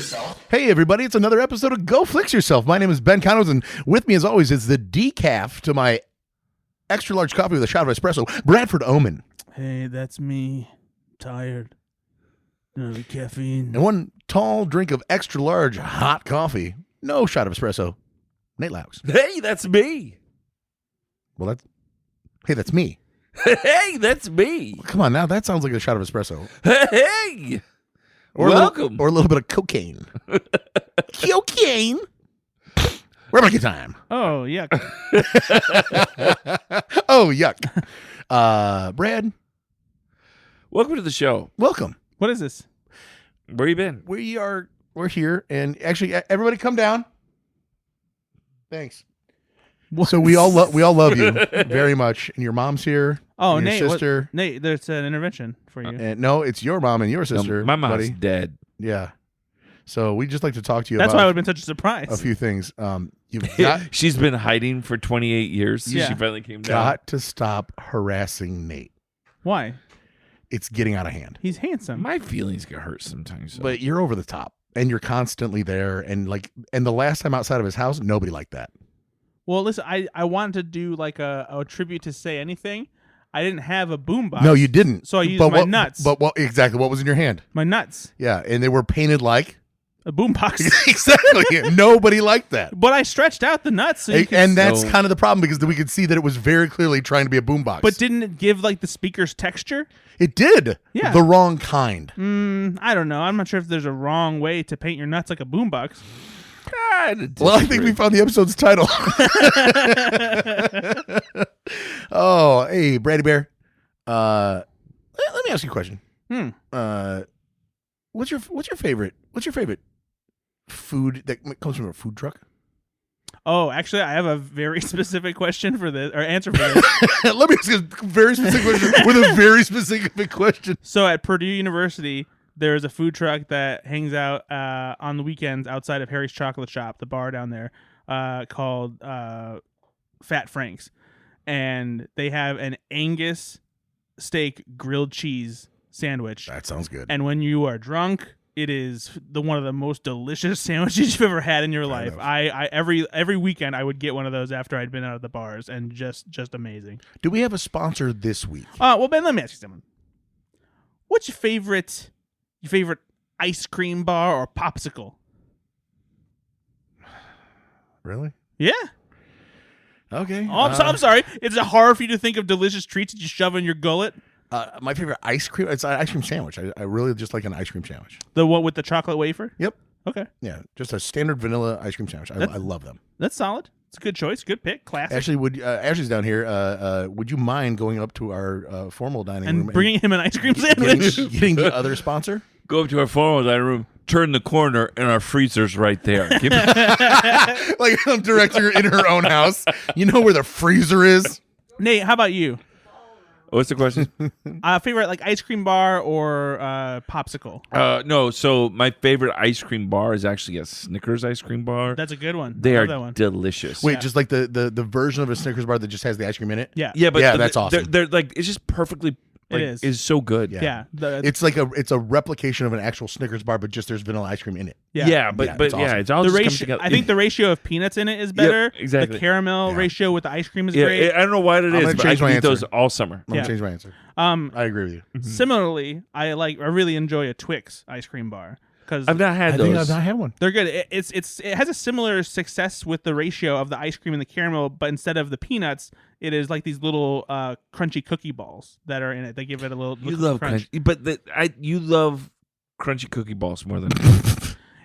yourself. Hey, everybody, it's another episode of Go Flix Yourself. My name is Ben Konowitz, and with me, as always, is the decaf to my extra large coffee with a shot of espresso, Bradford Oman. Hey, that's me. Tired. No caffeine. And one tall drink of extra large hot coffee, no shot of espresso, Nate Loucks. Hey, that's me. Well, that's me. Hey, that's me. Come on, now that sounds like a shot of espresso. Hey, Or welcome. or a little bit of cocaine. Cocaine. We're having a good time. Oh, yuck. Oh, yuck. Brad, Welcome to the show. welcome. What is this? Where you been? We're here, and actually, everybody come down. Thanks. So we all love you very much, and your mom's here. Oh, and your Nate. sister. Nate, there's an intervention for you. And no, it's your mom and your sister. No, my mom's buddy. dead. Yeah. So we just like to talk to you That's why it about would have been such a surprise. a few things. You've got She's been hiding for 28 years. So Yeah. She finally came down. got to stop harassing Nate. Why? It's getting out of hand. He's handsome. My feelings get hurt sometimes. So. But you're over the top, and you're constantly there, and the last time outside of his house, nobody liked that. Well, listen, I wanted to do like a tribute to Say Anything. I didn't have a boombox. No, you didn't. So I used But my what- nuts. But what exactly? What was in your hand? My nuts. Yeah, and they were painted like A boombox. exactly. Nobody liked that. But I stretched out the nuts. So you could And that's So- kind of the problem, because we could see that it was very clearly trying to be a boombox. But didn't it give like the speaker's texture? it did. Yeah. The wrong kind. I don't know. I'm not sure if there's a wrong way to paint your nuts like a boombox. Well, I think we found the episode's title. Oh, hey, Brady Bear. Let me ask you a question. What's your favorite food that comes from a food truck? Oh, actually, I have a very specific question for this, or answer for this. Let me ask you a very specific question with a very specific question. So at Purdue University, there's a food truck that hangs out on the weekends outside of Harry's Chocolate Shop, the bar down there, called Fat Frank's. And they have an Angus steak grilled cheese sandwich. That sounds good. And when you are drunk, it is one of the most delicious sandwiches you've ever had in your life. enough. I every weekend I would get one of those after I'd been out of the bars, and just amazing. Do we have a sponsor this week? Well, Ben, let me ask you something. What's your favorite ice cream bar or popsicle? Really? Yeah. Okay. Oh, I'm sorry. Is it hard for you to think of delicious treats that you shove in your gullet? My favorite ice cream. It's an ice cream sandwich. I really just like an ice cream sandwich. The one with the chocolate wafer? Yep. Okay. Yeah, just a standard vanilla ice cream sandwich. I love them. That's solid. It's a good choice. Good pick. Classic. Ashley, Ashley's down here. Would you mind going up to our formal dining room and bringing him an ice cream sandwich? getting the other sponsor? Go up to our formal dining room, turn the corner, and our freezer's right there. Like a director in her own house. You know where the freezer is? Nate, how about you? What's the question? Favorite like ice cream bar or popsicle? No, so my favorite ice cream bar is actually a Snickers ice cream bar. That's a good one. They I are love that one. delicious. Wait, just like the version of a Snickers bar that just has the ice cream in it? Yeah. Yeah, but Yeah, that's awesome. They're like, it's just perfectly. Like, It is. It's so good. Yeah. It's like it's a replication of an actual Snickers bar, but just there's vanilla ice cream in it. Yeah. Yeah, but Yeah, but it's awesome. it's all The just comes ratio, together. I think the ratio of peanuts in it is better. exactly. The caramel Yeah. ratio with the ice cream is yeah, great. I don't know what it I'm is, gonna but I change can my eat those answer. all summer. I'm going Yeah. to change my answer. I agree with you. Similarly, I really enjoy a Twix ice cream bar because I've not had I think those. I've not had one. they're good. It has a similar success with the ratio of the ice cream and the caramel, but instead of the peanuts, it is like these little crunchy cookie balls that are in it. They give it a little. You love crunch. crunchy, but you love crunchy cookie balls more than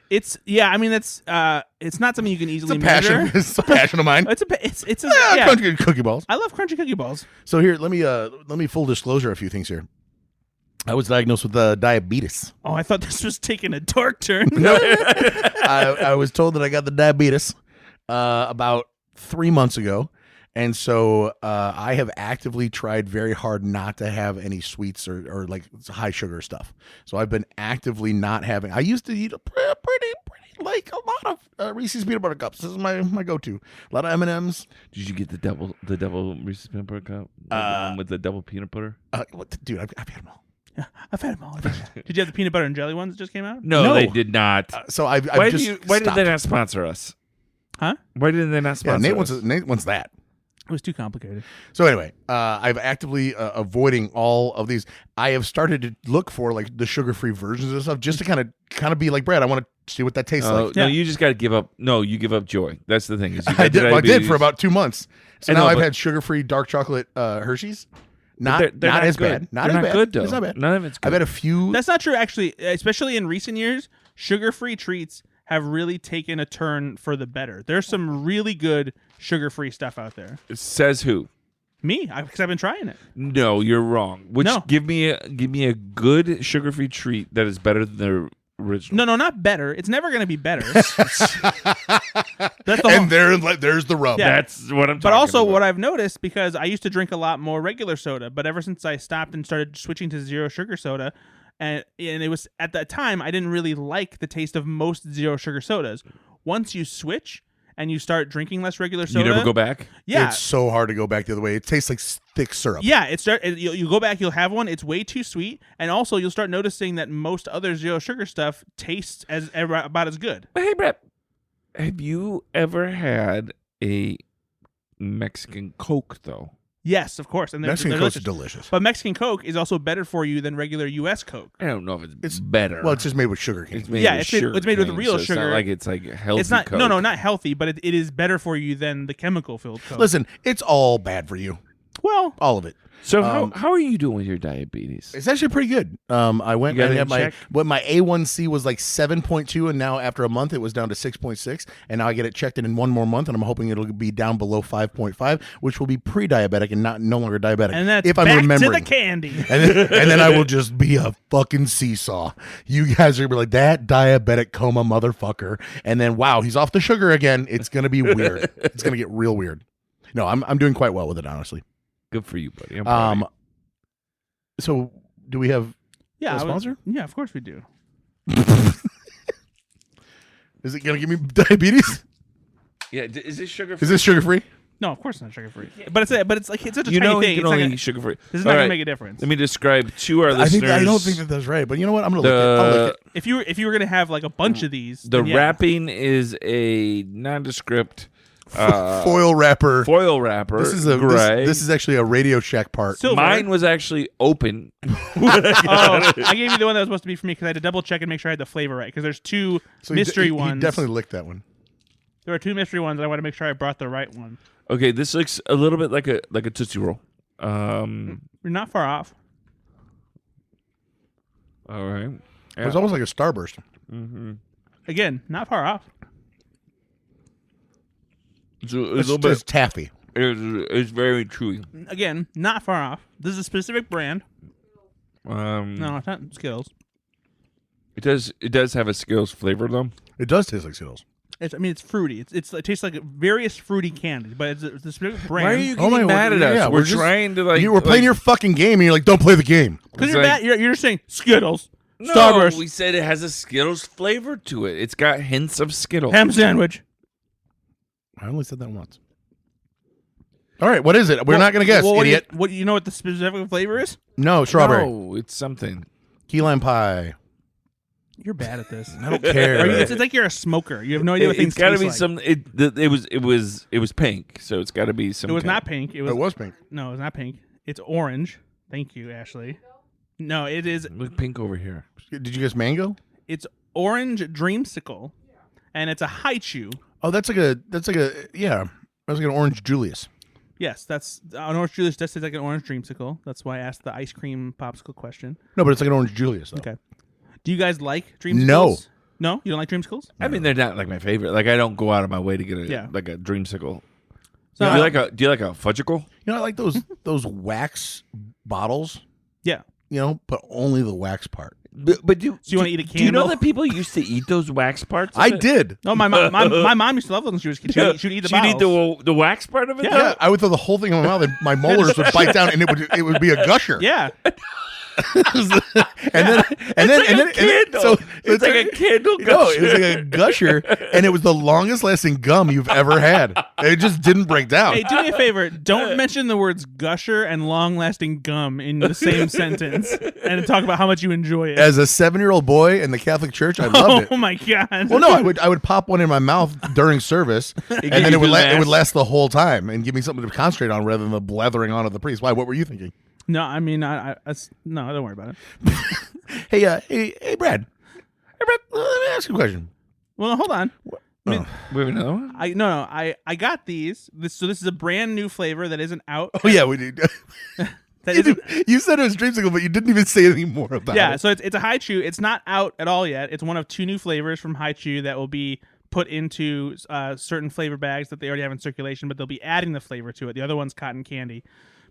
It's I mean it's not something you can It's easily a passion. measure. It's a passion of mine. It's a yeah. Crunchy cookie balls. I love crunchy cookie balls. So here, let me full disclosure a few things here. I was diagnosed with diabetes. Oh, I thought this was taking a dark turn. I was told that I got the diabetes about 3 months ago. And so I have actively tried very hard not to have any sweets or like high sugar stuff. So I've been actively not having. I used to eat a pretty like a lot of Reese's peanut butter cups. This is my go-to. A lot of M&Ms. Did you get the double Reese's peanut butter cup? The one with the double peanut butter? Dude, I've had them all. I've had them all. Did you have the peanut butter and jelly ones that just came out? No, they did not. So I've why just why did stopped. they not sponsor us? Huh? Why did they not Yeah, sponsor us? Nate wants that. It was too complicated. So anyway, I've actively avoiding all of these. I have started to look for like the sugar-free versions of stuff just to kind of be like Brad. I want to see what that tastes like. No, Yeah. you just got to give up. No, you give up joy. That's the thing. Is you I got did. I did diabetes. for about 2 months. So I now know, I've but- had sugar-free dark chocolate Hershey's. But they're Not as good. bad. Not They're as bad. good though. It's not bad. None of it's good. I've had a few. That's not true, actually. Especially in recent years, sugar-free treats have really taken a turn for the better. There's some really good sugar-free stuff out there. Says who? Me, because I've been trying it. No, you're wrong. No. Give me a good sugar-free treat that is better than the original. No, not better. It's never going to be better. That's the and whole. there's the rub. Yeah. That's what I'm talking But also, about. what I've noticed, because I used to drink a lot more regular soda, but ever since I stopped and started switching to zero sugar soda, and it was at that time I didn't really like the taste of most zero sugar sodas. Once you switch and you start drinking less regular soda, you never go back. Yeah, It's so hard to go back the other way. It tastes like thick syrup. yeah. You go back, you'll have one. It's way too sweet, and also you'll start noticing that most other zero sugar stuff tastes about as good. But hey, Brett, have you ever had a Mexican Coke though? Yes, of course, and they're Mexican delicious. Coke's delicious. But Mexican Coke is also better for you than regular U.S. Coke. I don't know if it's It's- better. Well, it's just made with sugar cane. It's made Yeah, with it's made- sugar it's made with cane, real so it's sugar. not like it's like healthy. It's not Coke. no, not healthy, but it is better for you than the chemical filled Coke. Listen, it's all bad for you. Well, All of it. So Um, how are you doing with your diabetes? It's actually pretty good. I went You got and it had in my check? my A1C was like 7.2, and now after a month it was down to 6.6, and now I get it checked in one more month, and I'm hoping it'll be down below 5.5, which will be pre-diabetic and no longer diabetic. and that's if I'm back remembering. to the candy. and then I will just be a fucking seesaw. You guys are gonna be like, that diabetic coma motherfucker, and then wow, he's off the sugar again. It's gonna be weird. It's gonna get real weird. No, I'm doing quite well with it, honestly. Good for you, buddy. I'm proud of you. So do we have Yeah, a sponsor? Yeah, of course we do. Is it gonna give me diabetes? Yeah, is this sugar? Is this sugar free? No, of course it's not sugar free. But it's like it's such a You tiny know, thing. you It's can not only gonna, eat sugar free. this is not gonna make a difference. Let me describe to our I listeners. don't think that that's right, but you know what? I'm gonna lick it. I'll lick it. If you were gonna have like a bunch of these, the then yeah. wrapping is a nondescript Foil wrapper. foil wrapper. This is a gray. this is actually a Radio Shack part. Silver. Mine was actually open. Oh, I gave you the one that was supposed to be for me because I had to double check and make sure I had the flavor right. Because there's two So mystery he ones. definitely licked that one. There are two mystery ones. And I want to make sure I brought the right one. Okay, this looks a little bit like a Tootsie Roll. You're not far off. All right. It was almost like a Starburst. Again, not far off. It's a It's, little bit. it's taffy. It's very chewy. Again, not far off. This is a specific brand. No, No, it's not Skittles. it does have a Skittles flavor though. It does taste like Skittles. It's fruity. It tastes like various fruity candy, but it's a specific brand. Why are you Oh getting my- mad at yeah, us? we're We're just- trying to like. You were playing your fucking game, and you're like, "Don't play the game." Because It's you're like- bad. You're just saying Skittles, No, Starburst, we said it has a Skittles flavor to it. It's got hints of Skittles. ham sandwich. I only said that once. All right, what is it? We're not gonna guess, Well, idiot. What you know what the specific flavor is? No, strawberry, No, it's something. key lime pie. You're bad at this. I don't care. It's like you're a smoker. You have no idea what things It's got to taste be like. some. It was pink, so it's got to be some. It was kind- not pink. It was, It was pink. no, it's not pink. It's orange. Thank you, Ashley. No, it is. Look pink over here. Did you guess mango? It's orange dreamsicle, and it's a haichu. Oh, that's like a yeah. That's like an orange Julius. Yes, that's an orange Julius. Does taste like an orange dreamsicle. That's why I asked the ice cream popsicle question. No, but it's like an orange Julius. Though. Okay. Do you guys like dreamsicles? No. No, you don't like dreamsicles? I mean, they're not like my favorite. Like I don't go out of my way to get a Yeah. like a dreamsicle. So, do you like a fudgicle? You know, I like those wax bottles. Yeah. You know, but only the wax part. But do So you want to eat a candle? Do you know that people used to eat those wax parts? of I it? did. No, my mom used to love those when she was a kid. She'd eat the She'd eat bottles. the wax part of it. Yeah. though? Yeah, I would throw the whole thing in my mouth, and my molars would bite down, and it would be a gusher. Yeah. So it's like a candle gusher. No, it was like a gusher, and it was the longest lasting gum you've ever had. It just didn't break down. Hey, do me a favor. Don't mention the words gusher and long-lasting gum in the same sentence and talk about how much you enjoy it. As a 7-year-old boy in the Catholic Church, I loved it. Oh, my God. Well, no, I would pop one in my mouth during service, and then it would last the whole time and give me something to concentrate on rather than the blethering on of the priest. Why? What were you thinking? No, I mean, no, don't worry about it. Hey, Brad. Let me ask you a question. Well, hold on. We have another one? I got these. So this is a brand new flavor that isn't out. Oh yeah, we did. You said it was dreamsicle, but you didn't even say anything more about it. Yeah, so it's a High Chew. It's not out at all yet. It's one of 2 new flavors from High Chew that will be put into certain flavor bags that they already have in circulation, but they'll be adding the flavor to it. The other one's cotton candy.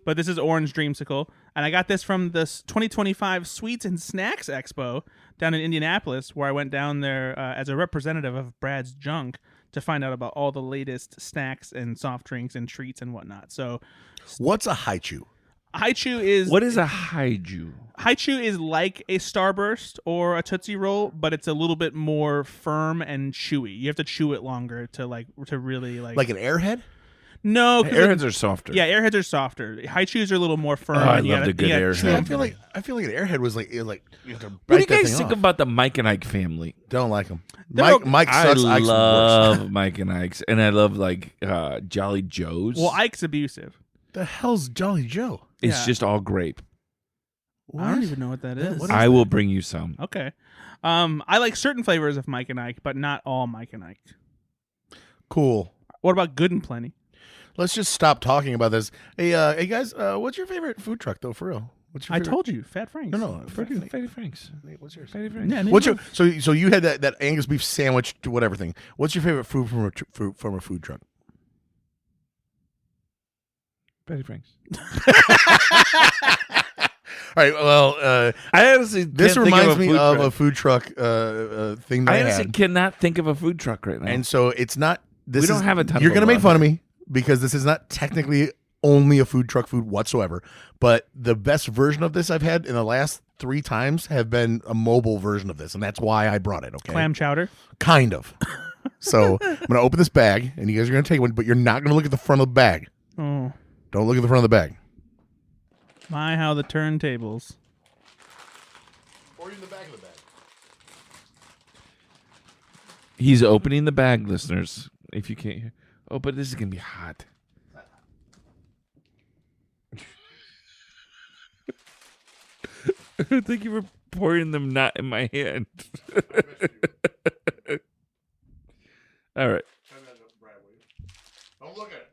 But this is Orange Dreamsicle, and I got this from the 2025 Sweets and Snacks Expo down in Indianapolis, where I went down there as a representative of Brad's Junk to find out about all the latest snacks and soft drinks and treats and whatnot. So, what's a High Chew? High Chew is... What is a High Chew? High Chew is like a Starburst or a Tootsie Roll, but it's a little bit more firm and chewy. You have to chew it longer to really like an Airhead. No, Airheads are softer. Yeah, Airheads are softer. High Chews are a little more firm. I love the good Airhead. I feel like an Airhead was like you have to What do bite you that guys thing think off. about the Mike and Ike family? Don't like them. They're Mike sucks. I Ike's love Mike and Ike's, and I love like Jolly Joe's. Well, Ike's abusive. The hell's Jolly Joe? It's Yeah. just all grape. I don't even know what that is. What is I will bring you some. Okay. I like certain flavors of Mike and Ike, but not all Mike and Ike. Cool. What about Good and Plenty? Let's just stop talking about this. Hey guys, what's your favorite food truck though? For real, what's your I favorite? told you, Fat Frank's. No, Fatty Franks. What's yours? Fatty Franks. Yeah, What's your so you had that Angus beef sandwich to whatever thing? What's your favorite food from a food truck? Fatty Franks. All right. Well, I honestly this can't think reminds me of truck. a food truck thing that I I honestly had, cannot think of a food truck right now. and so it's not. This We don't is- have a ton You're of gonna them make fun of me because this is not technically only a food truck food whatsoever. But the best version of this I've had in the last 3 times have been a mobile version of this, and that's why I brought it. Okay, Clam chowder. kind of. So I'm gonna open this bag, and you guys are gonna take one, but you're not gonna look at the front of the bag. Oh, Don't look at the front of the bag. my, how the turntables. Or in the back of the bag. He's opening the bag, listeners. If you can't hear. Oh, but this is gonna be hot. Thank you for pouring them not in my hand. All right. Don't look at it.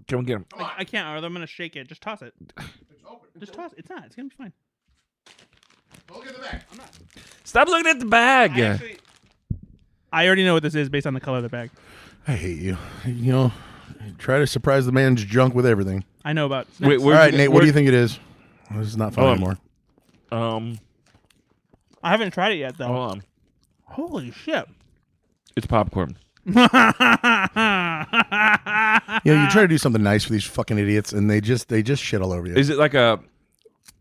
Come get him. I can't, or I'm gonna shake it. Just toss it. It's open. Just toss it. It's not. It's gonna be fine. Don't look at the bag. I'm not. Stop looking at the bag. I already know what this is based on the color of the bag. I hate you. You know, try to surprise the man's junk with everything. I know about. Wait, All right, Nate, what do you think it is? This is not fun anymore. I haven't tried it yet though. Hold on. Holy shit! It's popcorn. You know, you try to do something nice for these fucking idiots, and they just shit all over you. Is it like a?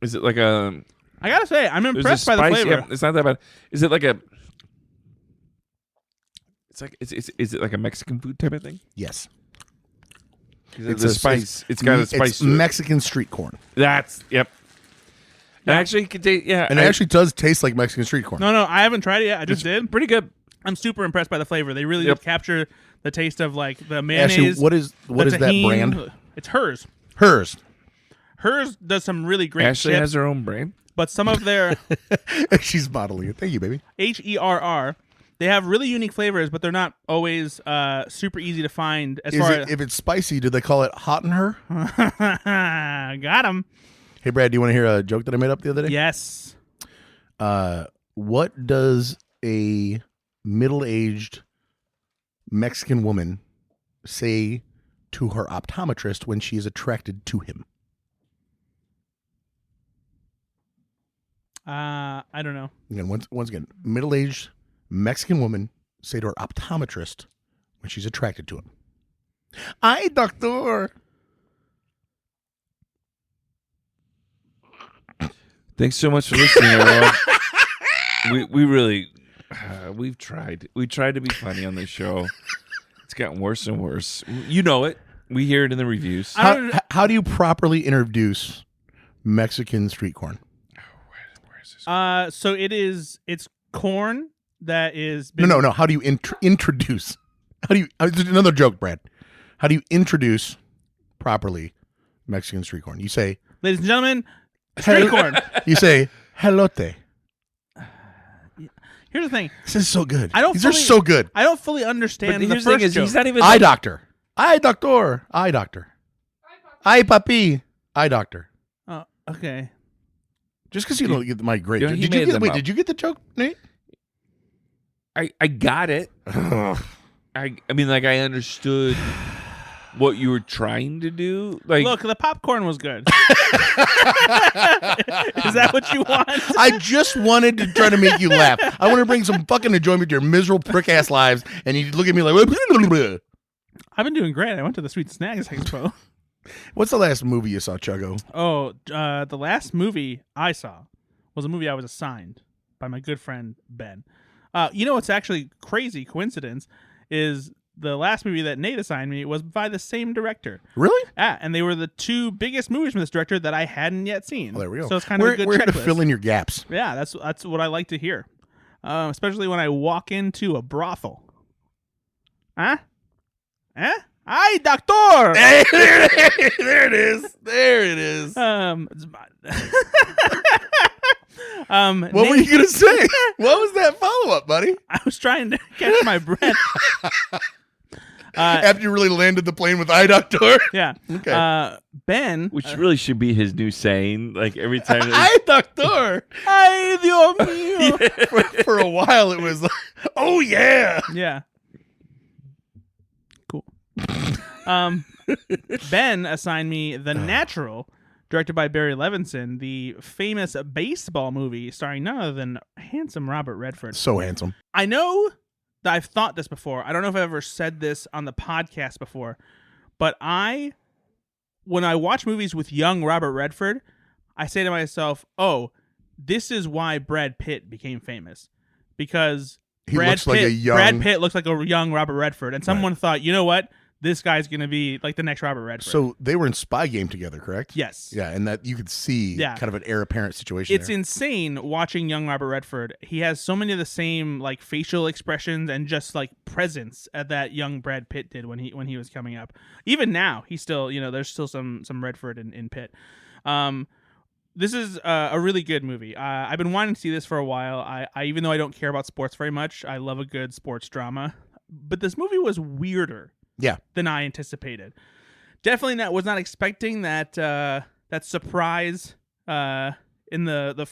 I gotta say, I'm there's a impressed by the spice- flavor. yeah, it's not that bad. Is it like a? It's like is it like a Mexican food type of thing? Yes. It's a spice. It's got a spice. It's to it. Mexican street corn, That's yep. Actually, you could taste, yeah, and it actually does taste like Mexican street corn. No, I haven't tried it yet. I just did. pretty good. I'm super impressed by the flavor. They really Yep. did capture the taste of like the mayonnaise. Actually, what is the that tahini. brand? It's hers. Hers. Hers does some really great Ashley chips, has her own brand. but some of their She's modeling it. Thank you, baby. HERR, they have really unique flavors, but they're not always super easy to find. As Is far it, if it's spicy, do they call it hot in her? as got him. Hey, Brad, do you want to hear a joke that I made up the other day? Yes. What does a middle-aged Mexican woman say to her optometrist when she is attracted to him? I don't know. Again, once again, middle-aged Mexican woman say to her optometrist when she's attracted to him. Ay, doctor. Thanks so much for listening, everyone. we really we've tried. We tried to be funny on this show. It's gotten worse and worse. You know it. We hear it in the reviews. How do you properly introduce Mexican street corn? Where is this? So it's corn that is No. How do you introduce? How do you another joke, Brad? How do you introduce properly Mexican street corn? You say, ladies and gentlemen, street corn. You say elote. Here's the thing. This is so good. These are so good. I don't fully understand But the here's the thing first is, joke. he's not even Eye doctor. Eye doctor. Eye doctor. Eye papi. Eye doctor. Oh, okay. Just because you don't get my great Yeah, joke. he made them up. Did you get the joke, Nate? I got it. I mean, like, I understood what you were trying to do. Like, Look, the popcorn was good. Is that what you want? I just wanted to try to make you laugh. I want to bring some fucking enjoyment to your miserable prick ass lives, and you look at me like, I've been doing great. I went to the Sweet Snacks Expo. what's the last movie you saw, Chuggo? Oh, the last movie I saw was a movie I was assigned by my good friend Ben. You know what's actually crazy coincidence is the last movie that Nate assigned me was by the same director. Really? Yeah, and they were the two biggest movies from this director that I hadn't yet seen. Well, there we go. So it's kind of a good We're here to checklist. fill in your gaps. Yeah, that's what I like to hear, especially when I walk into a brothel. Huh? Eh? Ay, doctor! There it is. There it is. What were you gonna say? What was that follow up, buddy? I was trying to catch my breath. After you really landed the plane with eye doctor. Yeah. Okay. Ben. which really should be his new saying. Like, every time. Eye doctor. Ay, Dios mío. For a while, it was like, oh yeah. Yeah. Cool. Ben assigned me The Natural, directed by Barry Levinson, the famous baseball movie starring none other than handsome Robert Redford. So handsome. I know that I've thought this before. I don't know if I've ever said this on the podcast before, but when I watch movies with young Robert Redford, I say to myself, oh, this is why Brad Pitt became famous. Because Brad Pitt looks like a young Robert Redford. And someone thought, you know what? This guy's going to be like the next Robert Redford. So they were in Spy Game together, correct? Yes. Yeah, and that you could see kind of an heir apparent situation. It's insane watching young Robert Redford. He has so many of the same like facial expressions and just like presence that young Brad Pitt did when he was coming up. Even now, he's still, there's still some Redford in Pitt. This is a really good movie. I've been wanting to see this for a while. I even though I don't care about sports very much, I love a good sports drama. But this movie was weirder. Yeah. Than I anticipated. Definitely was not expecting that surprise in the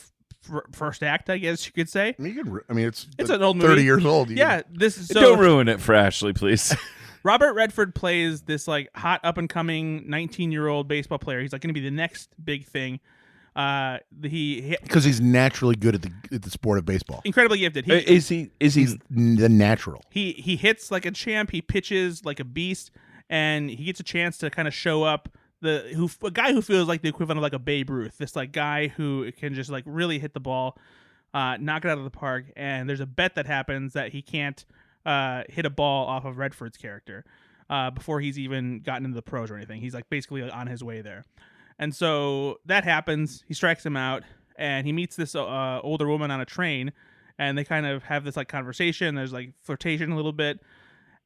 first act, I guess you could say. I mean, it's an old 30 movie. years old. Yeah, this is Don't ruin it for Ashley, please. Robert Redford plays this like hot up and coming 19-year-old baseball player. He's like going to be the next big thing. Because he's naturally good at the sport of baseball. Incredibly gifted. He's the natural. He hits like a champ. He pitches like a beast, and he gets a chance to kind of show up a guy who feels like the equivalent of like a Babe Ruth. This like guy who can just like really hit the ball, knock it out of the park. And there's a bet that happens that he can't hit a ball off of Redford's character before he's even gotten into the pros or anything. He's like basically on his way there. And so that happens. He strikes him out, and he meets this older woman on a train, and they kind of have this like conversation. There's like flirtation a little bit,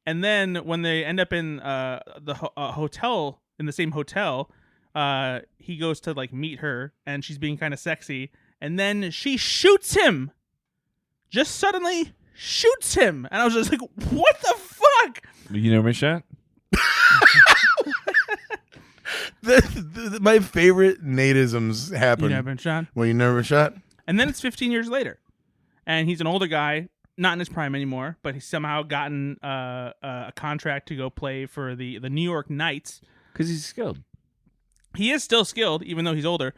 and then when they end up in the hotel, in the same hotel, he goes to like meet her, and she's being kind of sexy, and then she shoots him. Just suddenly shoots him, and I was just like, "What the fuck?" You never been shot? My favorite Nateisms happen. You never been shot? Well, you never been shot? And then it's 15 years later, and he's an older guy, not in his prime anymore, but he's somehow gotten a contract to go play for the New York Knights. Because he's skilled. He is still skilled, even though he's older.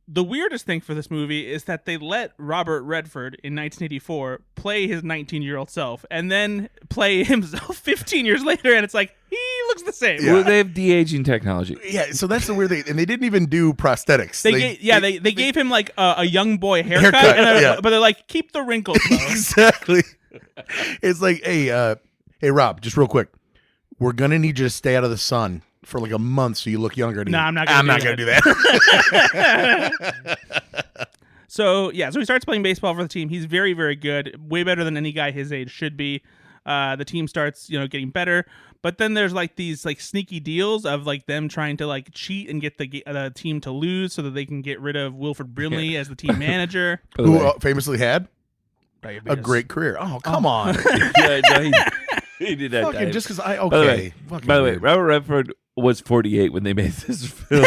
The weirdest thing for this movie is that they let Robert Redford in 1984 play his 19-year-old self and then play himself 15 years later, and it's like, he looks the same. Yeah. Well, they have de-aging technology. Yeah, so that's the weird thing. And they didn't even do prosthetics. They gave him like a young boy haircut, but they're like, keep the wrinkles. Exactly. It's like, hey, Rob, just real quick. We're going to need you to stay out of the sun for like a month so you look younger. No, I'm not going to do that. So he starts playing baseball for the team. He's very, very good. Way better than any guy his age should be. The team starts, getting better. But then there's like these like sneaky deals of like them trying to like cheat and get the team to lose so that they can get rid of Wilford Brimley as the team manager. Who famously had a great career. Oh, come on. Yeah, no, he did that. Fucking just because I, okay. Fucking By the way, weird. Robert Redford was 48 when they made this film.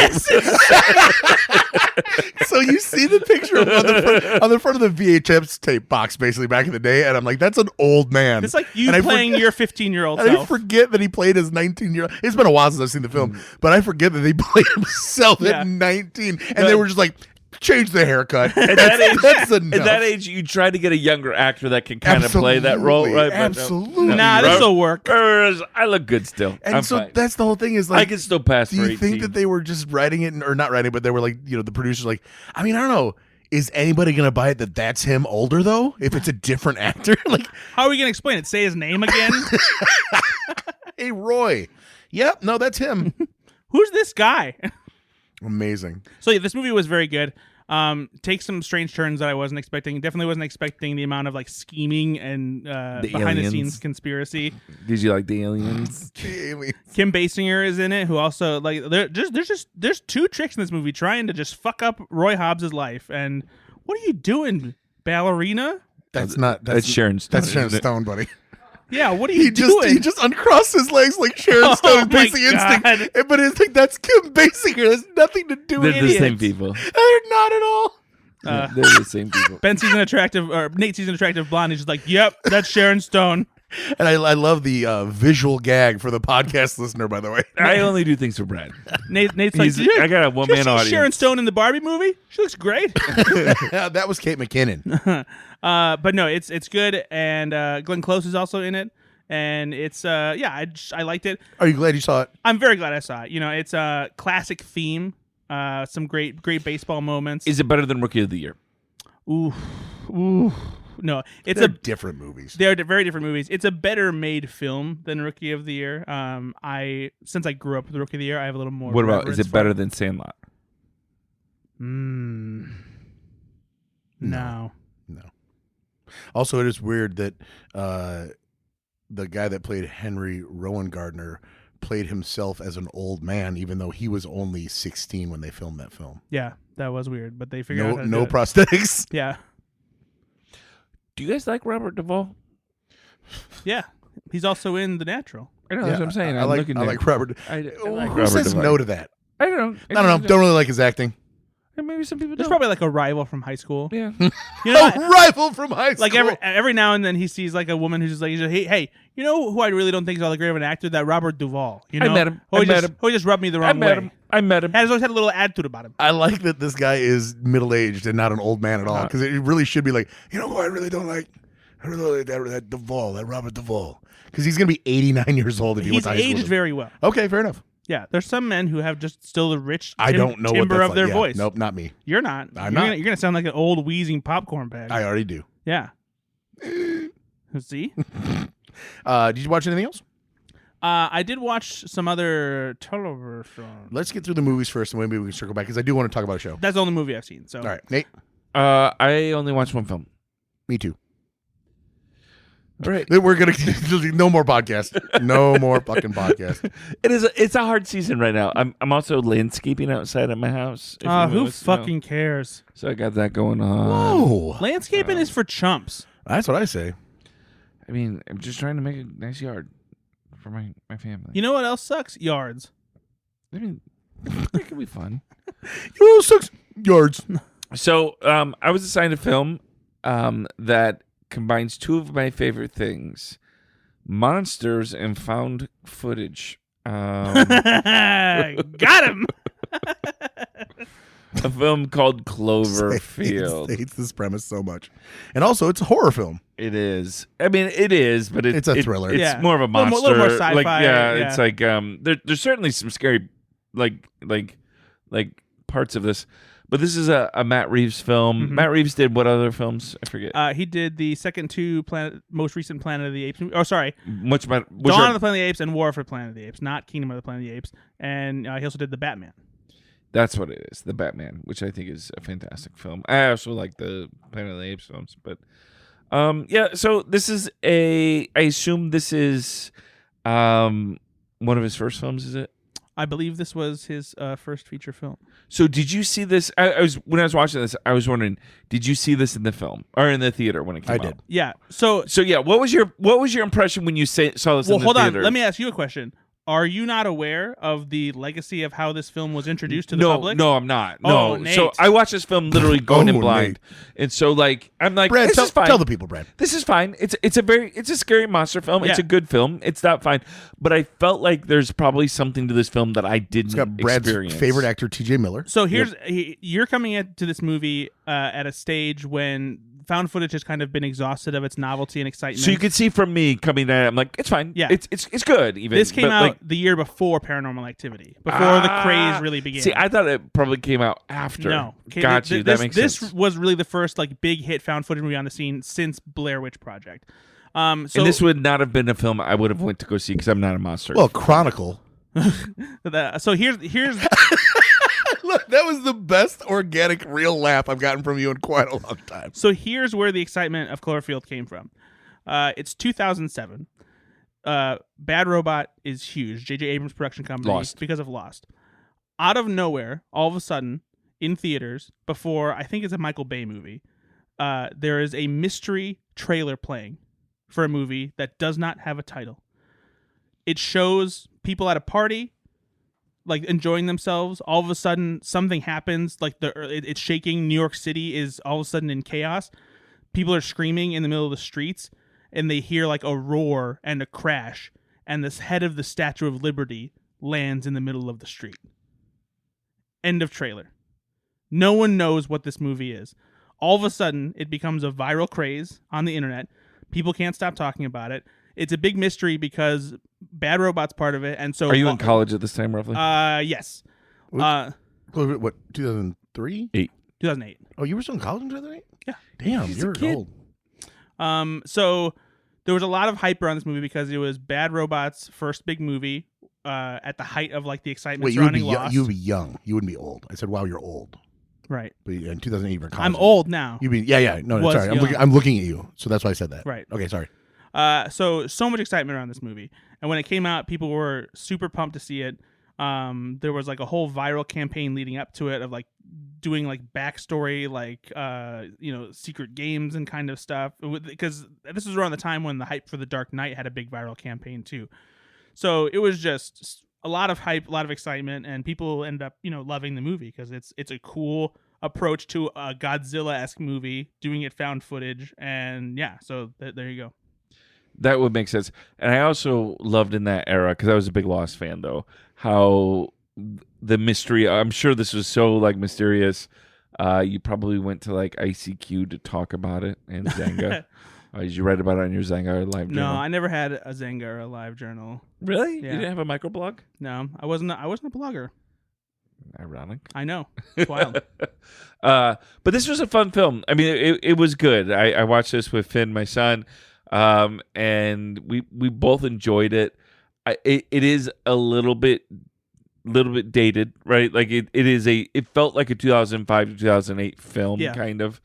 So you see the picture of on the front of the VHS tape box, basically back in the day, and I'm like, that's an old man. It's like you playing your 15-year-old and self. I forget that he played his 19-year-old. It's been a while since I've seen the film, but I forget that he played himself at 19, and they were just like, change the haircut. At that age, that's enough. at that age, you try to get a younger actor that can kind of play that role, right? Absolutely. Nah, this will work. I look good still. And I'm so fine. that's the whole thing is like, I can still pass do for you 18. think that they were just writing it, or not writing it, but they were like, the producers like, I mean, I don't know. Is anybody going to buy it that that's him older, though? If it's a different actor? Like, how are we going to explain it? Say his name again? hey, Roy. Yep, no, that's him. Who's this guy? Amazing. So this movie was very good. Takes some strange turns that I wasn't expecting. Definitely wasn't expecting the amount of like scheming and behind the scenes conspiracy. Did you like the aliens? Kim Basinger is in it, who also like there's two tricks in this movie trying to just fuck up Roy Hobbs' life. And what are you doing, ballerina? That's Sharon Stone. That's Sharon Stone, buddy. Yeah, what are you doing? He just uncrossed his legs like Sharon Stone in Basic Instinct. But it's like, that's Kim Basinger. It has nothing to do with They're the same people. They're not at all. They're the same people. Ben sees an attractive, or Nate sees an attractive blonde. He's just like, yep, that's Sharon Stone. And I love the visual gag for the podcast listener, by the way. I only do things for Brad. Nate's like, I got a one-man audience. Sharon Stone in the Barbie movie? She looks great. That was Kate McKinnon. But no, it's good, and Glenn Close is also in it, and it's I liked it. Are you glad you saw it? I'm very glad I saw it. It's a classic theme, some great baseball moments. Is it better than Rookie of the Year? Ooh. No, They're different movies. They're very different movies. It's a better made film than Rookie of the Year. Since I grew up with Rookie of the Year, I have a little more. What about, is it better than Sandlot? No. Also, it is weird that the guy that played Henry Rowan Gardner played himself as an old man, even though he was only 16 when they filmed that film. Yeah, that was weird, but they figured out how to no do it. prosthetics. Yeah. Do you guys like Robert Duvall? Yeah. He's also in The Natural. I know, that's what I'm saying. I like Robert. I like Who Robert says Duvall. no to that? I don't know. Don't really like his acting. Maybe some people There's don't. probably like a rival from high school. Yeah. Rival from high school. Like every now and then he sees like a woman who's just like, hey, you know who I really don't think is all that great of an actor? That Robert Duvall. You know? I met him. He just rubbed me the wrong way. I met him. And he's always had a little attitude about him. I like that this guy is middle-aged and not an old man at all, because it really should be like, you know who I really don't like? I really like that Duvall, that Robert Duvall. Because he's going to be 89 years old if he went He's to high school. aged with him. very well. Okay, fair enough. Yeah, there's some men who have just still the rich I don't know timbre what of that's their like. voice. Nope, not me. You're not. I'm not. You're gonna sound like an old wheezing popcorn bag. I already do. Yeah. See? Did you watch anything else? I did watch some other television. Let's get through the movies first, and maybe we can circle back, because I do want to talk about a show. That's the only movie I've seen. So All right, Nate? I only watched one film. Me too. All right. We're going to... No more podcast. No more fucking podcast. It's a hard season right now. I'm also landscaping outside of my house. Who fucking cares? So I got that going on. Whoa. Landscaping is for chumps. That's what I say. I mean, I'm just trying to make a nice yard for my family. You know what else sucks? Yards. I mean, it can be fun. You know, 6 yards. So I was assigned a film that combines two of my favorite things: monsters and found footage. Got him. A film called Cloverfield. Hates this premise so much. And also, it's a horror film. It is. I mean, it is, but It's a thriller. It's Yeah. more of a Little monster. more sci-fi, Like, yeah. it's like there's certainly some scary like parts of this, but this is a Matt Reeves film. Mhm. Matt Reeves did what other films? I forget. He did the second two most recent Planet of the Apes. Oh, sorry, Much better. Dawn of the Planet of the Apes and War for Planet of the Apes, not Kingdom of the Planet of the Apes. And he also did the Batman. That's what it is. The Batman, which I think is a fantastic film. I also like the Planet of the Apes films, but yeah. So this is I assume this is one of his first films. Is it? I believe this was his first feature film. So did you see this? When I was watching this, I was wondering, did you see this in the film or in the theater when it came out? I did. Yeah. So yeah, what was your impression when you saw this in the theater? well, hold on. Let me ask you a question. Are you not aware of the legacy of how this film was introduced to the public? No, I'm not. Oh, No. Nate. So I watched this film literally going in Oh, blind. And so like I'm like, Brad, this is fine. tell the people, Brad. This is fine. It's a scary monster film. It's Yeah. a good film. It's not fine. But I felt like there's probably something to this film that I didn't It's got Brad's experience. favorite actor, T.J. Miller. So you're coming into this movie at a stage when found footage has kind of been exhausted of its novelty and excitement. So you could see from me coming at it, I'm like, it's fine. Yeah. It's good. Even this came but, out like, the year before Paranormal Activity, before the craze really began. See, I thought it probably came out after. No, okay, Got you. That makes this sense. was really the first like big hit found footage movie on the scene since Blair Witch Project. So And this would not have been a film I would have went to go see because I'm not a monster. Well, Chronicle. so here's Look, that was the best organic real laugh I've gotten from you in quite a long time. So here's where the excitement of Cloverfield came from. It's 2007. Bad Robot is huge. J.J. Abrams' production company. Lost. Because of Lost. Out of nowhere, all of a sudden, in theaters, before I think it's a Michael Bay movie, there is a mystery trailer playing for a movie that does not have a title. It shows people at a party, like enjoying themselves. All of a sudden, something happens. Like it's shaking. New York City is all of a sudden in chaos. People are screaming in the middle of the streets, and they hear like a roar and a crash, and this head of the Statue of Liberty lands in the middle of the street. End of trailer. No one knows what this movie is. All of a sudden, it becomes a viral craze on the internet. People can't stop talking about it. It's a big mystery because Bad Robot's part of it, and so Are you in college at this time, roughly? Yes. What, 2003? 2008. Oh, you were still in college in 2008? Yeah. Damn, He's a you're kid. old. So there was a lot of hype around this movie because it was Bad Robot's first big movie at the height of like the excitement Wait, you would be surrounding Lost. you would be young. You wouldn't be old. I said, wow, you're old. Right. But in 2008, you were in college. I'm old now. You mean No, Was sorry. young. I'm looking at you, so that's why I said that. Right. Okay, sorry. So much excitement around this movie, and when it came out, people were super pumped to see it. There was like a whole viral campaign leading up to it of like doing like backstory, like secret games and kind of stuff, because this was around the time when the hype for The Dark Knight had a big viral campaign too. So it was just a lot of hype, a lot of excitement, and people ended up loving the movie because it's a cool approach to a Godzilla-esque movie, doing it found footage, and yeah, so there you go. That would make sense. And I also loved in that era, because I was a big Lost fan, though, how the mystery, I'm sure this was so like mysterious. You probably went to like ICQ to talk about it and Zanga. Did you write about it on your Zanga Live journal? No, I never had a Zanga or a Live journal. Really? Yeah. You didn't have a microblog? No, I wasn't a blogger. Ironic. I know. It's wild. But this was a fun film. I mean, it was good. I watched this with Finn, my son. And we both enjoyed it. It is a little bit dated, right? Like it felt like a 2005 to 2008 film, Yeah. kind of.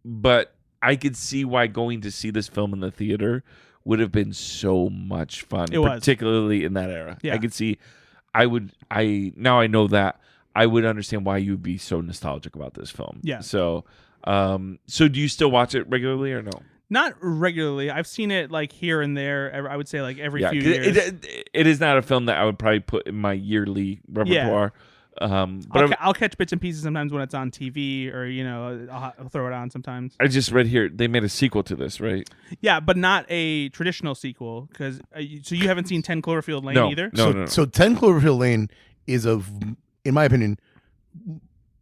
But I could see why going to see this film in the theater would have been so much fun, particularly in that era. Yeah. I could see. Now I know that I would understand why you'd be so nostalgic about this film. Yeah. So do you still watch it regularly or no? Not regularly. I've seen it like here and there. I would say like every few 'cause years. It is not a film that I would probably put in my yearly repertoire. But I'll catch bits and pieces sometimes when it's on TV, or I'll throw it on sometimes. I just read here they made a sequel to this, right? Yeah, but not a traditional sequel, because so you haven't seen 10 Cloverfield Lane either. No. So 10 Cloverfield Lane is in my opinion,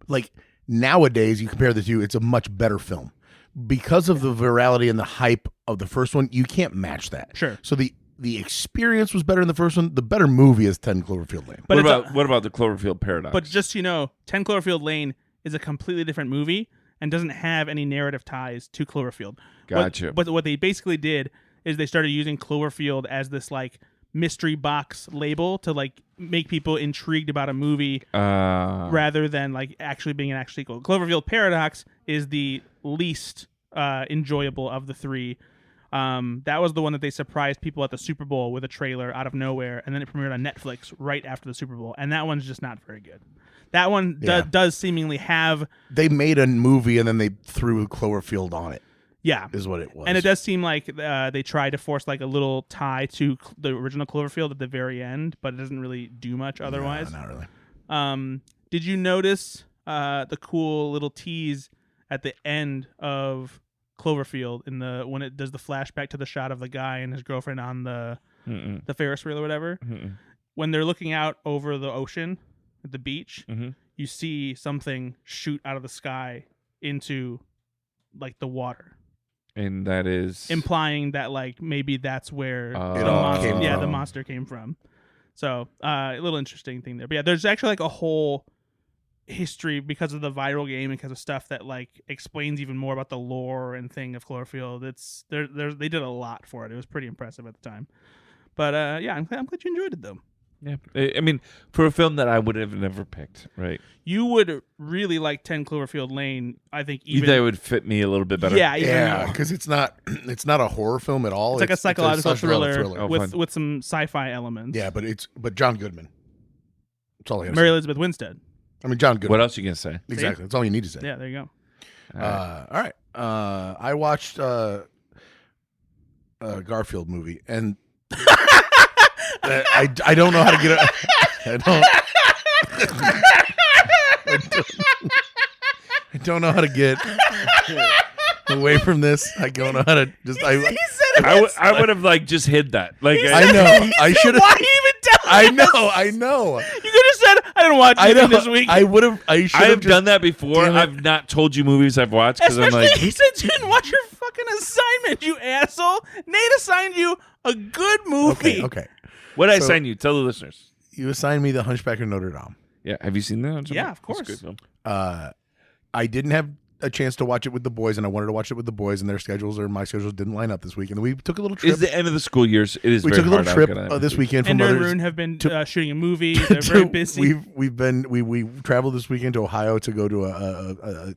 like nowadays you compare the two, it's a much better film. because of the virality and the hype of the first one, you can't match that. Sure. So the experience was better in the first one. The better movie is 10 Cloverfield Lane. But what about the Cloverfield Paradox? But just so you know, 10 Cloverfield Lane is a completely different movie and doesn't have any narrative ties to Cloverfield. Gotcha. But what they basically did is they started using Cloverfield as this like mystery box label to like make people intrigued about a movie rather than like actually being an actual sequel. Cloverfield Paradox is the least enjoyable of the three. That was the one that they surprised people at the Super Bowl with a trailer out of nowhere, and then it premiered on Netflix right after the Super Bowl, and that one's just not very good. That one does seemingly have... They made a movie and then they threw Cloverfield on it. Yeah. Is what it was. And it does seem like they tried to force like a little tie to the original Cloverfield at the very end, but it doesn't really do much otherwise. No, not really. Did you notice the cool little tease at the end of Cloverfield when it does the flashback to the shot of the guy and his girlfriend on the Ferris wheel or whatever? When they're looking out over the ocean at the beach, you see something shoot out of the sky into like the water. And that is implying that like maybe that's where the monster came from. So a little interesting thing there. But yeah, there's actually like a whole history because of the viral game and because of stuff that like explains even more about the lore and thing of Cloverfield. It's they did a lot for it. It was pretty impressive at the time. But yeah, I'm glad you enjoyed it though. Yeah, I mean, for a film that I would have never picked, right? You would really like 10 Cloverfield Lane. I think even that would fit me a little bit better. Yeah, because it's not a horror film at all. It's like a psychological thriller with some sci-fi elements. Yeah, but John Goodman. That's all I got to say. Mary Elizabeth Winstead. I mean, John Goodman. What else are you gonna say? Exactly. That's all you need to say. Yeah, there you go. All right. I watched a Garfield movie, and I don't know how to get it. I don't know how to get away from this. I don't know how to just. I would have like just hid that. Like I know. I should have. Why even tell I us? I know. You could have said I didn't watch anything this week. I would have. I should have done that before. I've not told you movies I've watched because I'm like. Since you didn't watch your fucking assignment, you asshole. Nate assigned you a good movie. Okay. What did I assign you? Tell the listeners. You assigned me The Hunchback of Notre Dame. Yeah. Have you seen that? Yeah, of course. It's a good film. I didn't have a chance to watch it with the boys, and I wanted to watch it with the boys, and their schedules or my schedules didn't line up this week. And we took a little trip. It's the end of the school years. It is. We very took a little hard. trip this weekend. And Rune have been shooting a movie. They're very busy. We traveled this weekend to Ohio to go to a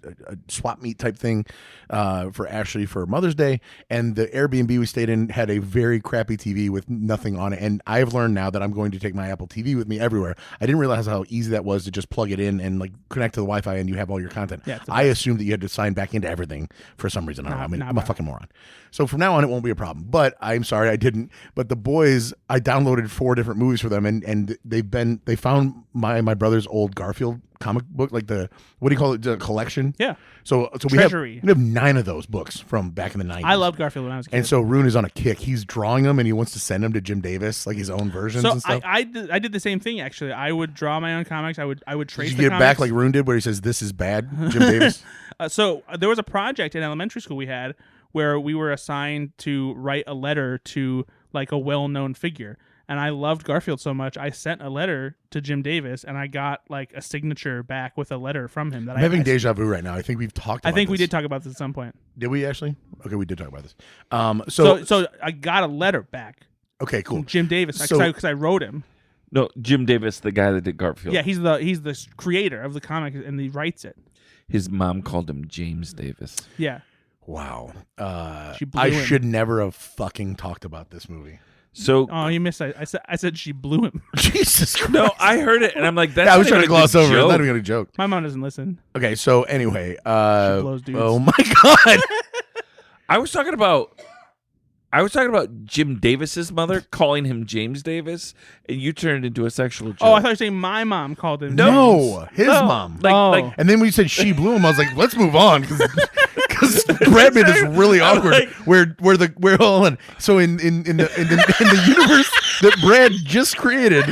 swap meet type thing for Ashley for Mother's Day, and the Airbnb we stayed in had a very crappy TV with nothing on it. And I've learned now that I'm going to take my Apple TV with me everywhere. I didn't realize how easy that was to just plug it in and like connect to the Wi-Fi, and you have all your content. Yeah, I assumed that you had to sign back into everything for some reason. I'm a fucking moron. So from now on, it won't be a problem. But I'm sorry I didn't. But the boys, I downloaded 4 different movies for them, and they found my brother's old Garfield comic book, like the what do you call it, the collection? Yeah. So we have 9 of those books from back in the 90s. I loved Garfield when I was a kid. And so Rune is on a kick. He's drawing them, and he wants to send them to Jim Davis, like his own versions and stuff. I did the same thing actually. I would draw my own comics. I would trace. Did the you get comics. back like Rune did, where he says this is bad, Jim Davis? So there was a project in elementary school we had where we were assigned to write a letter to like a well-known figure. And I loved Garfield so much, I sent a letter to Jim Davis, and I got like a signature back with a letter from him. I'm having deja vu right now. I think we've talked about this. I think we did talk about this at some point. Did we actually? Okay, we did talk about this. So I got a letter back. Okay, cool. From Jim Davis, because I wrote him. No, Jim Davis, the guy that did Garfield. Yeah, he's the creator of the comic, and he writes it. His mom called him James Davis. Yeah. Wow. I should never have fucking talked about this movie. So, you missed it. I said she blew him. Jesus Christ. No, I heard it, and I'm like, that's I was trying to gloss over it. I'm not even going to joke. My mom doesn't listen. Okay, so anyway. She blows dudes. Oh, my God. I was talking about Jim Davis's mother calling him James Davis, and you turned into a sexual joke. Oh, I thought you were saying my mom called him. No, his mom. And then when you said she blew him, I was like, let's move on because Brad made this really awkward. Like, where hold on. So in the universe that Brad just created,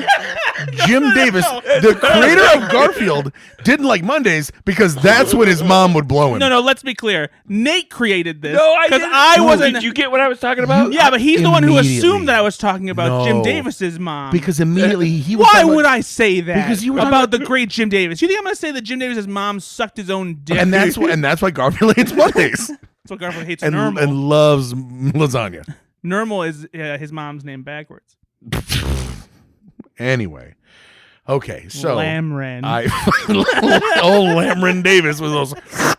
Jim Davis, the creator of Garfield, didn't like Mondays because that's when his mom would blow him. No, let's be clear. Nate created this. No, I because didn't. I wasn't. Did you get what I was talking about? Yeah, but he's the one who Immediately. assumed that I was talking about Jim No. Davis's mom. Because immediately he was Why talking would about- I say that? Because you were talking about about the great Jim Davis. You think I'm going to say that Jim Davis's mom sucked his own dick? and that's why Garfield hates Mondays That's what Garfield hates. and Normal. loves lasagna. Normal is his mom's name backwards. Anyway, okay, so Lamren. old Lamron Davis with those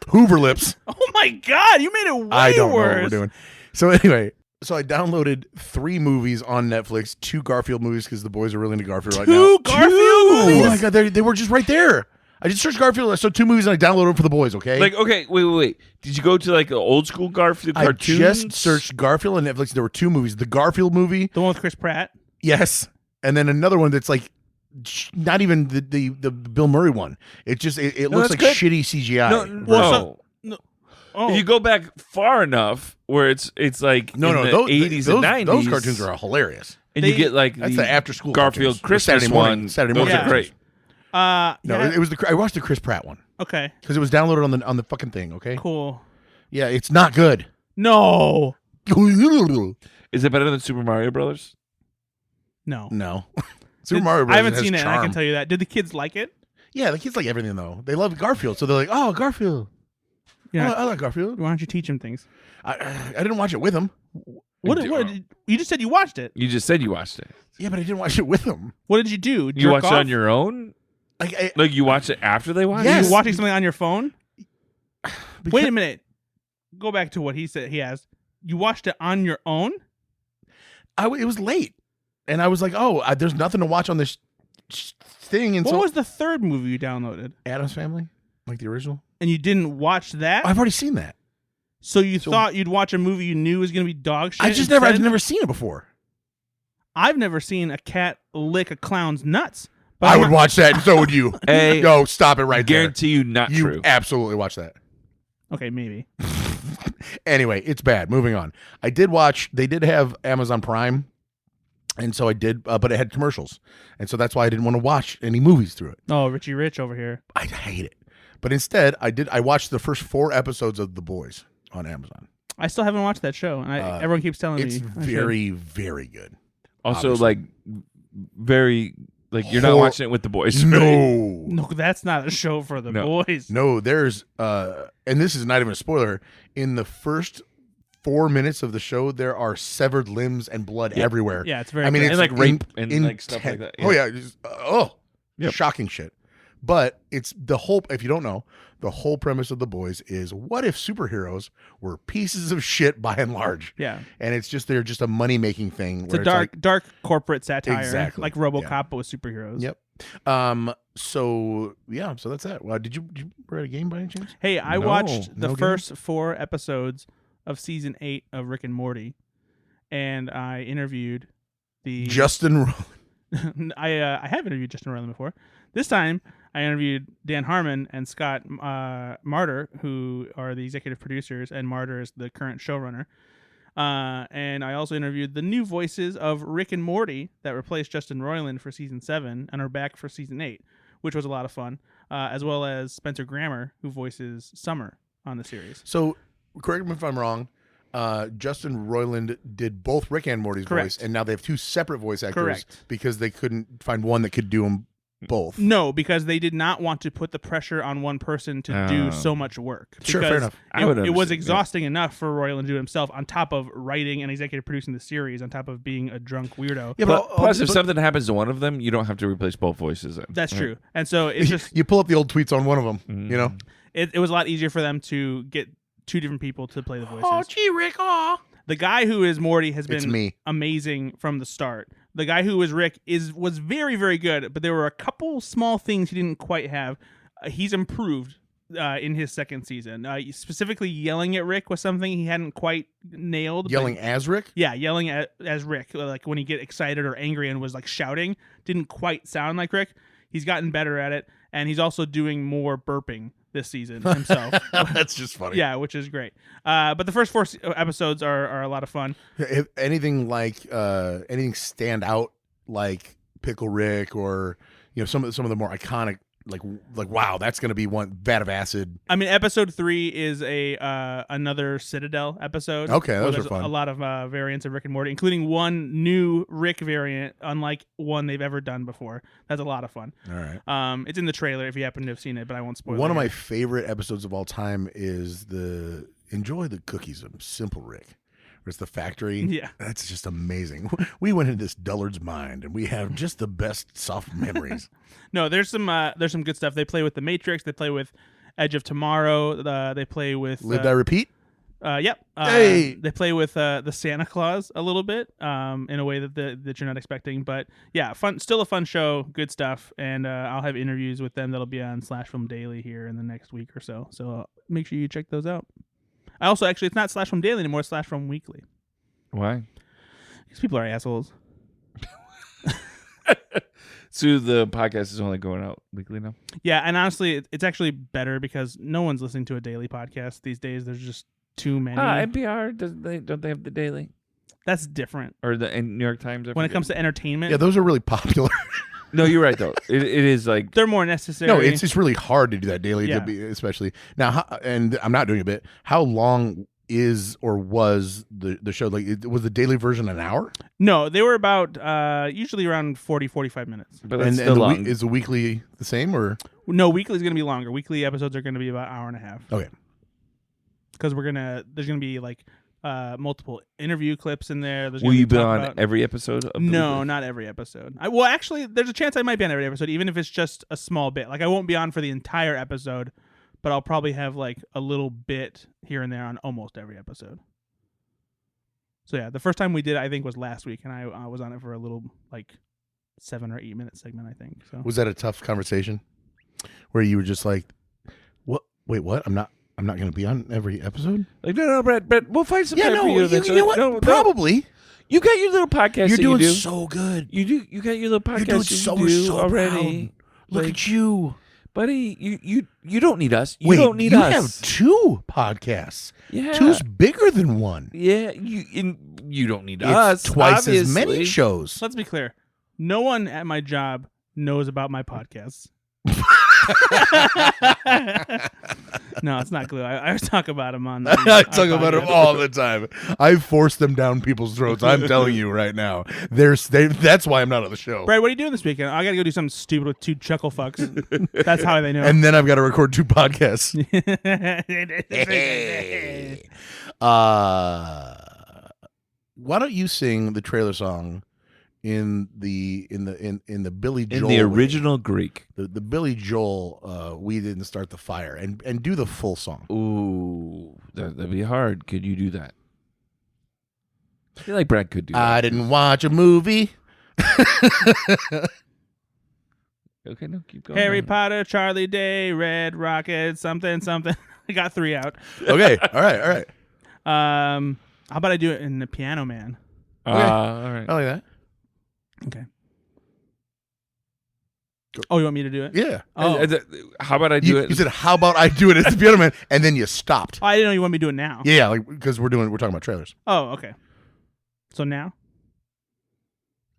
Hoover lips. Oh my God! You made it way I don't know worse. what we're doing. So anyway, so I downloaded 3 movies on Netflix, 2 Garfield movies because the boys are really into Garfield right now. 2 Garfield Oh movies? my God, they were just right there. I just searched Garfield. I saw 2 movies and I downloaded them for the boys. Okay, Like, okay, wait. Did you go to like the old school Garfield I cartoons? just searched Garfield on Netflix. There were 2 movies: the Garfield movie, The one with Chris Pratt. yes, and then another one that's like not even the Bill Murray one. It just it No, looks that's like good. shitty CGI. No, Well, no. Oh, If you go back far enough, where it's like No, in no, the those 80s and 90s, those cartoons are hilarious. and you They- get like That's the after school Garfield cartoons. Or Christmas Saturday morning- one. Saturday Those morning are cartoons. great. No, yeah. it was I watched the Chris Pratt one Okay, because it was downloaded on the fucking thing. Okay, cool. yeah, it's not good. No, Is it better than Super Mario Brothers? no. No, Super Mario Bros. I haven't has seen it. And I charm. can tell you that. Did the kids like it? Yeah, the kids like everything though. They love Garfield, so they're like, "Oh, Garfield. Yeah. Oh, I like Garfield." Why don't you teach them things? I didn't watch it with them. What you just said you watched it. You just said you watched it. Yeah, but I didn't watch it with them. What did you do? You Jerk watched it off? on your own? Like, Like you watched it after they watched Are Yes. you watching something on your phone? because- Wait a minute. Go back to what he said. He asked. You watched it on your own? it was late, and I was like, "Oh, there's nothing to watch on this thing." And What so was the third movie you downloaded? Addams Family, like the original. And you didn't watch that? I've already seen that. So you thought you'd watch a movie you knew was going to be dog shit? I've never seen it before. I've never seen a cat lick a clown's nuts. But I I'm would not- watch that, and so would you. Hey, Yo, stop it right guarantee you not there. You true. absolutely watch that. Okay, maybe. Anyway, it's bad. Moving on. I did watch. They did have Amazon Prime, and so I did, but it had commercials, and so that's why I didn't want to watch any movies through it. Oh, Richie Rich over here. I hate it. But instead, I watched the first 4 episodes of The Boys on Amazon. I still haven't watched that show, and everyone keeps telling It's me I should. very, very good. Also, obviously. like, very, like, you're not Hor- watching it with the boys. No. No, that's not a show for the No. boys. No, there's and this is not even a spoiler. In the first 4 minutes of the show, there are severed limbs and blood everywhere. Yeah, it's very. I mean, good. it's And, like, rape and, in- like, stuff like that, Oh yeah. yeah, just, Yep. shocking shit. But it's the whole. If you don't know, the whole premise of The Boys is: what if superheroes were pieces of shit by and large? yeah, And it's just they're just a money making thing. it's a dark corporate satire, Exactly. like RoboCop, but with superheroes. Yep. So yeah. So that's that. Did you read a game by any chance? Hey, I No, watched the no game? first 4 episodes of season 8 of Rick and Morty, and I interviewed the. Justin. I have interviewed Justin Roiland before. This time, I interviewed Dan Harmon and Scott Martyr, who are the executive producers, and Martyr is the current showrunner. And I also interviewed the new voices of Rick and Morty that replaced Justin Roiland for season 7 and are back for season 8, which was a lot of fun, as well as Spencer Grammer, who voices Summer on the series. So correct me if I'm wrong. Justin Roiland did both Rick and Morty's Correct. voice, and now they have 2 separate voice actors Correct. because they couldn't find one that could do them both. No, because they did not want to put the pressure on one person to do so much work. Sure, fair Because enough. I would it was understand, yeah. exhausting enough for Roiland to do it himself, on top of writing and executive producing the series, on top of being a drunk weirdo. Yeah, Plus, if something happens to one of them, you don't have to replace both voices. Then. That's true. And so it's just you pull up the old tweets on one of them. Mm-hmm. You know. it was a lot easier for them to get 2 different people to play the voices. Oh, gee, Rick. Oh. The guy who is Morty has It's been me. amazing from the start. The guy who is Rick was very, very good, but there were a couple small things he didn't quite have. He's improved in his second season. Specifically, yelling at Rick was something he hadn't quite nailed. Yelling as Rick. Yeah, yelling as Rick, like when he get excited or angry and was like shouting, didn't quite sound like Rick. He's gotten better at it, and he's also doing more burping this season himself. That's just funny. Yeah, which is great. But the first 4 episodes are a lot of fun. If anything like anything stand out like Pickle Rick or some of the more iconic like wow, that's going to be one Vat of Acid. I mean, episode 3 is another Citadel episode. Okay, those are there's fun. A lot of variants of Rick and Morty, including one new Rick variant, unlike one they've ever done before. That's a lot of fun. All right. It's in the trailer if you happen to have seen it, but I won't spoil it. One of my favorite episodes of all time is the Enjoy the Cookies of Simple Rick. It's the factory. Yeah. That's just amazing. We went into this dullard's mind and we have just the best soft memories. No, there's some good stuff. They play with the Matrix. They play with Edge of Tomorrow. They play with Live Die Repeat. Yep. Hey. They play with the Santa Claus a little bit in a way that you're not expecting. But yeah, still a fun show. Good stuff. And I'll have interviews with them that'll be on Slash Film Daily here in the next week or so. So make sure you check those out. I also actually, it's not Slash Film Daily anymore. It's Slash Film Weekly. Why? Because people are assholes. So the podcast is only going out weekly now? Yeah, and honestly, it's actually better because no one's listening to a daily podcast these days. There's just too many. NPR, don't they have the daily? That's different. Or the New York Times? When it comes to entertainment. Yeah, those are really popular. No, you're right, though. It is like... They're more necessary. No, it's really hard to do that daily, Yeah. especially. Now, and I'm not doing a bit. How long is or was the show? Like, was the daily version an hour? No, they were about usually around 40, 45 minutes. But that's still long. Is the weekly the same or? No, weekly is going to be longer. Weekly episodes are going to be about an hour and a half. Okay. Because there's going to be like multiple interview clips in there. Will you be on every episode of the No, weekly? not every episode. Well, actually, there's a chance I might be on every episode, even if it's just a small bit. Like, I won't be on for the entire episode, but I'll probably have like a little bit here and there on almost every episode. So yeah, the first time we did it, I think, was last week, and I was on it for a little like 7 or 8 minute segment, I think. So Was that a tough conversation where you were just like, "What? Wait, what? I'm not going to be on every episode." Like, no, Brett, we'll find some time for you. You know what? No, Probably. You got your little podcast. You're that doing you do. so good. You do. You got your little podcast. You're doing you do so already. proud. Look at you. Buddy, you don't need us. You Wait, don't need you us. have 2 podcasts. Yeah. 2's bigger than 1. Yeah, you don't need It's us. twice as obviously. many shows. let's be clear. No one at my job knows about my podcasts. No, it's not glue. I talk about them on. I talk about them all the time. I force them down people's throats. I'm telling you right now. That's why I'm not on the show. Brad, what are you doing this weekend? I got to go do something stupid with 2 chuckle fucks. That's how they know. And then I've got to record 2 podcasts. Why don't you sing the trailer song in the Billy Joel In the way? original Greek. the Billy Joel We Didn't Start the Fire and do the full song. Ooh, that'd be hard. Could you do that? I feel like Brad could do that. I didn't watch a movie. Okay, no, keep going. Harry Potter, Charlie Day, Red Rocket, something. I got 3 out. Okay, all right. How about I do it in the Piano Man? All right. I like that. Okay. Oh, you want me to do it? Yeah. Oh, How about I do You it? said, "How about I do it as the Piano Man?" And then you stopped. I didn't know you want me to do it now. Yeah, like because we're talking about trailers. Oh, okay. So now?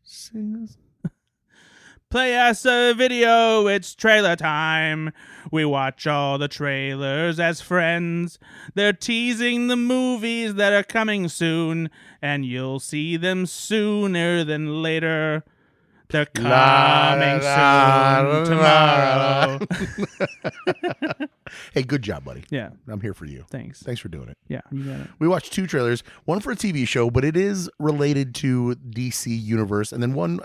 Sing us. Play us a video, it's trailer time. We watch all the trailers as friends. They're teasing the movies that are coming soon, and you'll see them sooner than later. They're coming soon tomorrow. Hey, good job, buddy. Yeah, I'm here for you. thanks. Thanks for doing it. Yeah, you got it. We watched 2 trailers, one for a TV show, but it is related to DC Universe, and then one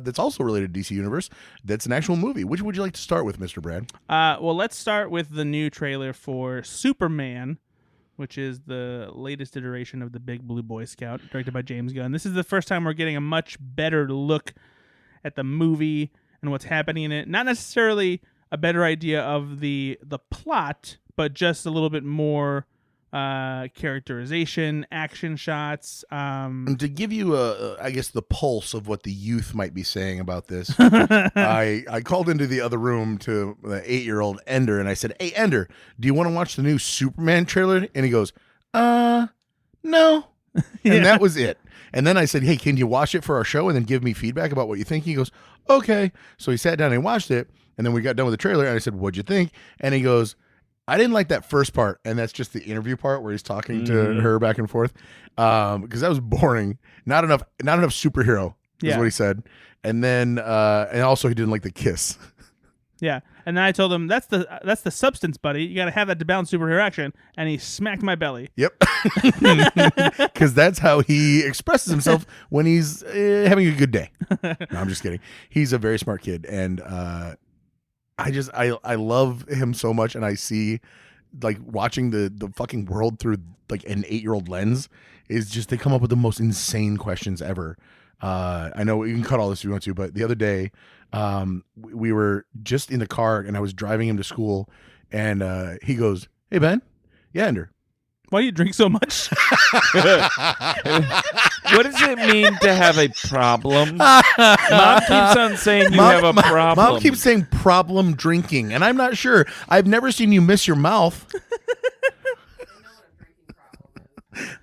that's also related to DC Universe that's an actual movie. Which would you like to start with, Mr. Brad? Well, let's start with the new trailer for Superman, which is the latest iteration of the Big Blue Boy Scout, directed by James Gunn. This is the first time we're getting a much better look at the movie and what's happening in it. Not necessarily a better idea of the plot, but just a little bit more characterization, action shots. And to give you I guess the pulse of what the youth might be saying about this, I called into the other room to the 8-year-old Ender, and I said, "Hey, Ender, do you want to watch the new Superman trailer?" And he goes, "No." And that was it. And then I said, hey, can you watch it for our show and then give me feedback about what you think? He goes, okay. So he sat down and watched it. And then we got done with the trailer. And I said, what'd you think? And he goes, I didn't like that first part. And that's just the interview part where he's talking to her back and forth. Because that was boring. Not enough superhero is what he said. And then, and also he didn't like the kiss. Yeah. And then I told him, that's the substance, buddy. You got to have that to balance superhero action. And he smacked my belly. Yep. Because that's how he expresses himself when he's having a good day. No, I'm just kidding. He's a very smart kid. And I love him so much. And I see like watching the fucking world through like an 8-year-old lens is just, they come up with the most insane questions ever. I know you can cut all this if you want to, but the other day, we were just in the car and I was driving him to school and he goes, hey Ben. Yeah, Ender. Why do you drink so much? What does it mean to have a problem? Mom keeps on saying you have a problem. Mom keeps saying problem drinking, and I'm not sure. I've never seen you miss your mouth.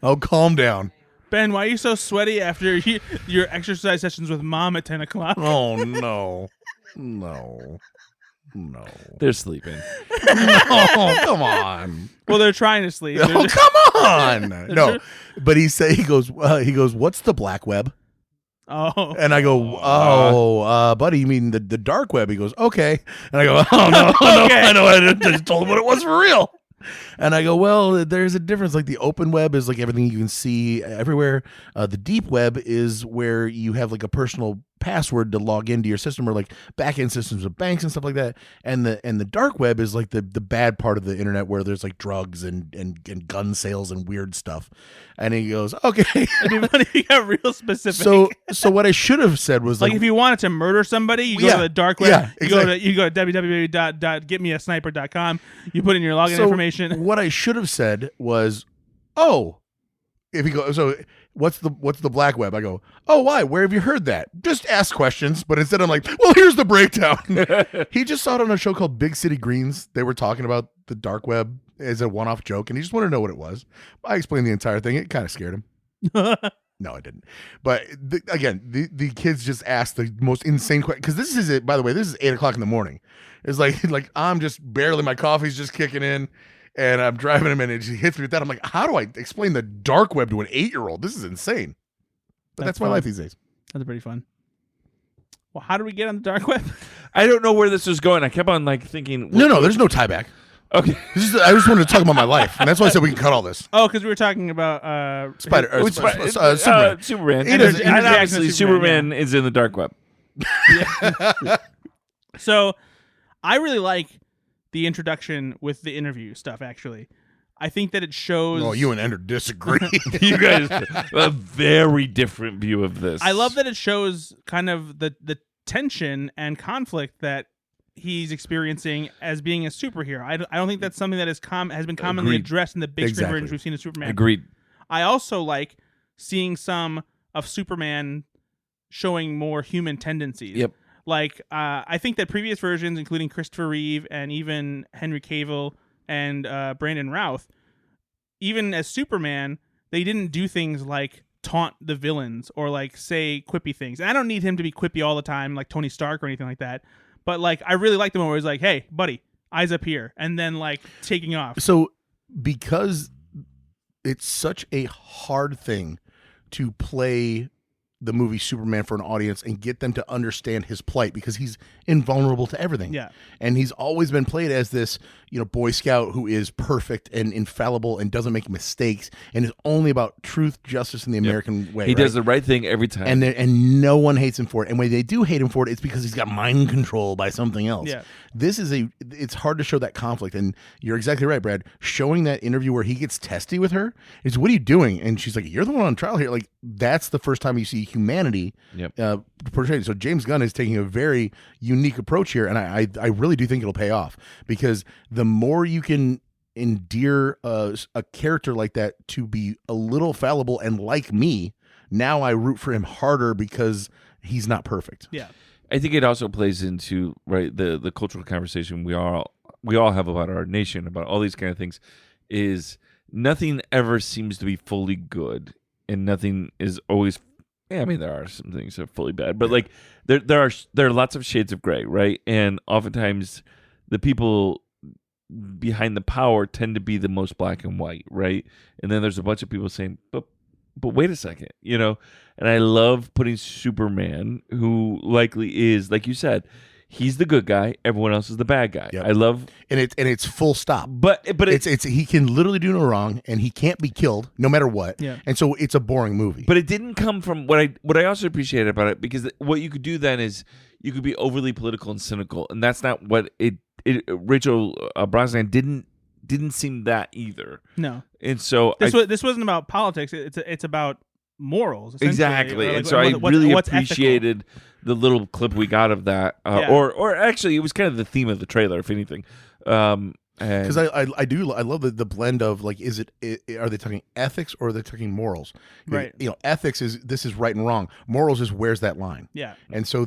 Oh, calm down. Ben, why are you so sweaty after your exercise sessions with Mom at 10 o'clock? Oh, no. No. They're sleeping. No, come on. Well, they're trying to sleep. Oh, come on. No, but he goes, what's the black web? Oh. And I go, buddy, you mean the dark web? He goes, okay. And I go, oh, no, Okay. I know. I just told him what it was for real. And I go, well, there's a difference. Like the open web is like everything you can see everywhere. The deep web is where you have like a personal password to log into your system, or like back-end systems of banks and stuff like that. And the dark web is like the bad part of the internet where there's like drugs and gun sales and weird stuff. And he goes, okay. It'd be funny if you got real specific. So what I should have said was like if you wanted to murder somebody, you go to the dark web. Yeah, exactly. You go to www.getmeasniper.com. You put in your login information. What I should have said was, oh, if you go, so what's the black web? I go, oh, why? Where have you heard that? Just ask questions. But instead I'm like, well, here's the breakdown. He just saw it on a show called Big City Greens. They were talking about the dark web as a one-off joke, and he just wanted to know what it was. I explained the entire thing. It kind of scared him. No, I didn't. But again, the kids just asked the most insane question. Because this is it, by the way, this is 8 o'clock in the morning. It's like I'm just barely, my coffee's just kicking in. And I'm driving him, and it hits me with that. I'm like, how do I explain the dark web to an 8-year-old? This is insane. But that's my life these days. That's pretty fun. Well, how do we get on the dark web? I don't know where this was going. I kept on like thinking. No, there's no tie back. Okay. I just wanted to talk about my life, and that's why I said we can cut all this. Oh, because we were talking about Superman. Superman. He does- And obviously, Superman is in the dark web. So, I really like the introduction with the interview stuff, actually. I think that it shows... Oh, you and Ender disagree. You guys have a very different view of this. I love that it shows kind of the tension and conflict that he's experiencing as being a superhero. I don't think that's something that has been commonly addressed in the big screen versions we've seen of Superman. Agreed. I also like seeing some of Superman showing more human tendencies. Yep. Like, I think that previous versions, including Christopher Reeve and even Henry Cavill and Brandon Routh, even as Superman, they didn't do things like taunt the villains or like say quippy things. And I don't need him to be quippy all the time like Tony Stark or anything like that. But like, I really like the moment where he's like, hey, buddy, eyes up here. And then like taking off. So because it's such a hard thing to play the movie Superman for an audience and get them to understand his plight, because he's invulnerable to everything. Yeah. And he's always been played as this, Boy Scout who is perfect and infallible and doesn't make mistakes and is only about truth, justice, and the American way. He does the right thing every time. And no one hates him for it. And when they do hate him for it, it's because he's got mind control by something else. Yeah. It's hard to show that conflict. And you're exactly right, Brad. Showing that interview where he gets testy with her is, what are you doing? And she's like, you're the one on trial here. Like, that's the first time you see humanity portrayed. So James Gunn is taking a very unique approach here. And I really do think it'll pay off, because the more you can endear a character like that to be a little fallible and like me, now I root for him harder because he's not perfect. Yeah. I think it also plays into the cultural conversation we all have about our nation, about all these kind of things. Is nothing ever seems to be fully good and nothing is always. Yeah, I mean there are some things that are fully bad, but like there are lots of shades of gray, right? And oftentimes the people behind the power tend to be the most black and white, right? And then there's a bunch of people saying, but wait a second, you know? And I love putting Superman, who likely is, like you said, he's the good guy, everyone else is the bad guy. Yep. I love and it's full stop. but It's he can literally do no wrong, and he can't be killed no matter what. Yeah. And so it's a boring movie. But it didn't come from what I also appreciated about it, because what you could do then is you could be overly political and cynical, and that's not what it Rachel Brosnahan didn't seem that either. No. And so This wasn't about politics. It's about morals. essentially. exactly. Or like And so I what's really ethical. appreciated the little clip we got of that, Yeah. or actually it was kind of the theme of the trailer, if anything. Because I love the blend of like, are they talking ethics or are they talking morals? Right. You know, ethics is this is right and wrong. Morals is where's that line? Yeah. And so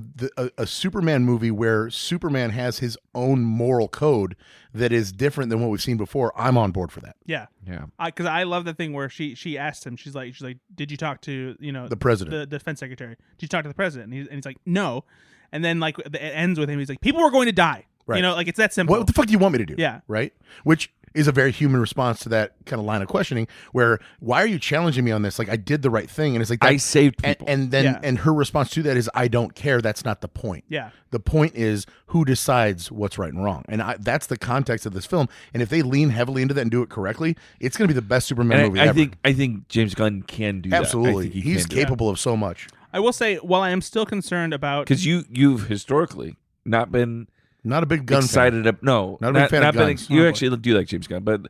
a Superman movie where Superman has his own moral code that is different than what we've seen before, I'm on board for that. Yeah. Yeah. Because I love the thing where she asked him, she's like, did you talk to The president. the defense secretary? Did you talk to the president? And he's like, no. And then like it ends with him. He's like, people were going to die. Right. You know, like it's that simple. What the fuck do you want me to do? Yeah. Right? Which is a very human response to that kind of line of questioning where, why are you challenging me on this? Like, I did the right thing. And it's like, I saved people. And then, Yeah. and her response to that is, I don't care. That's not the point. Yeah. The point is who decides what's right and wrong. And that's the context of this film. And if they lean heavily into that and do it correctly, it's going to be the best Superman movie ever. I think James Gunn can do Absolutely. that. I think He's can do capable of so much. I will say, while I am still concerned about because you've historically not been Not a big gun excited fan. no, Not a big fan of been, guns. you Oh, actually do like James Gunn, but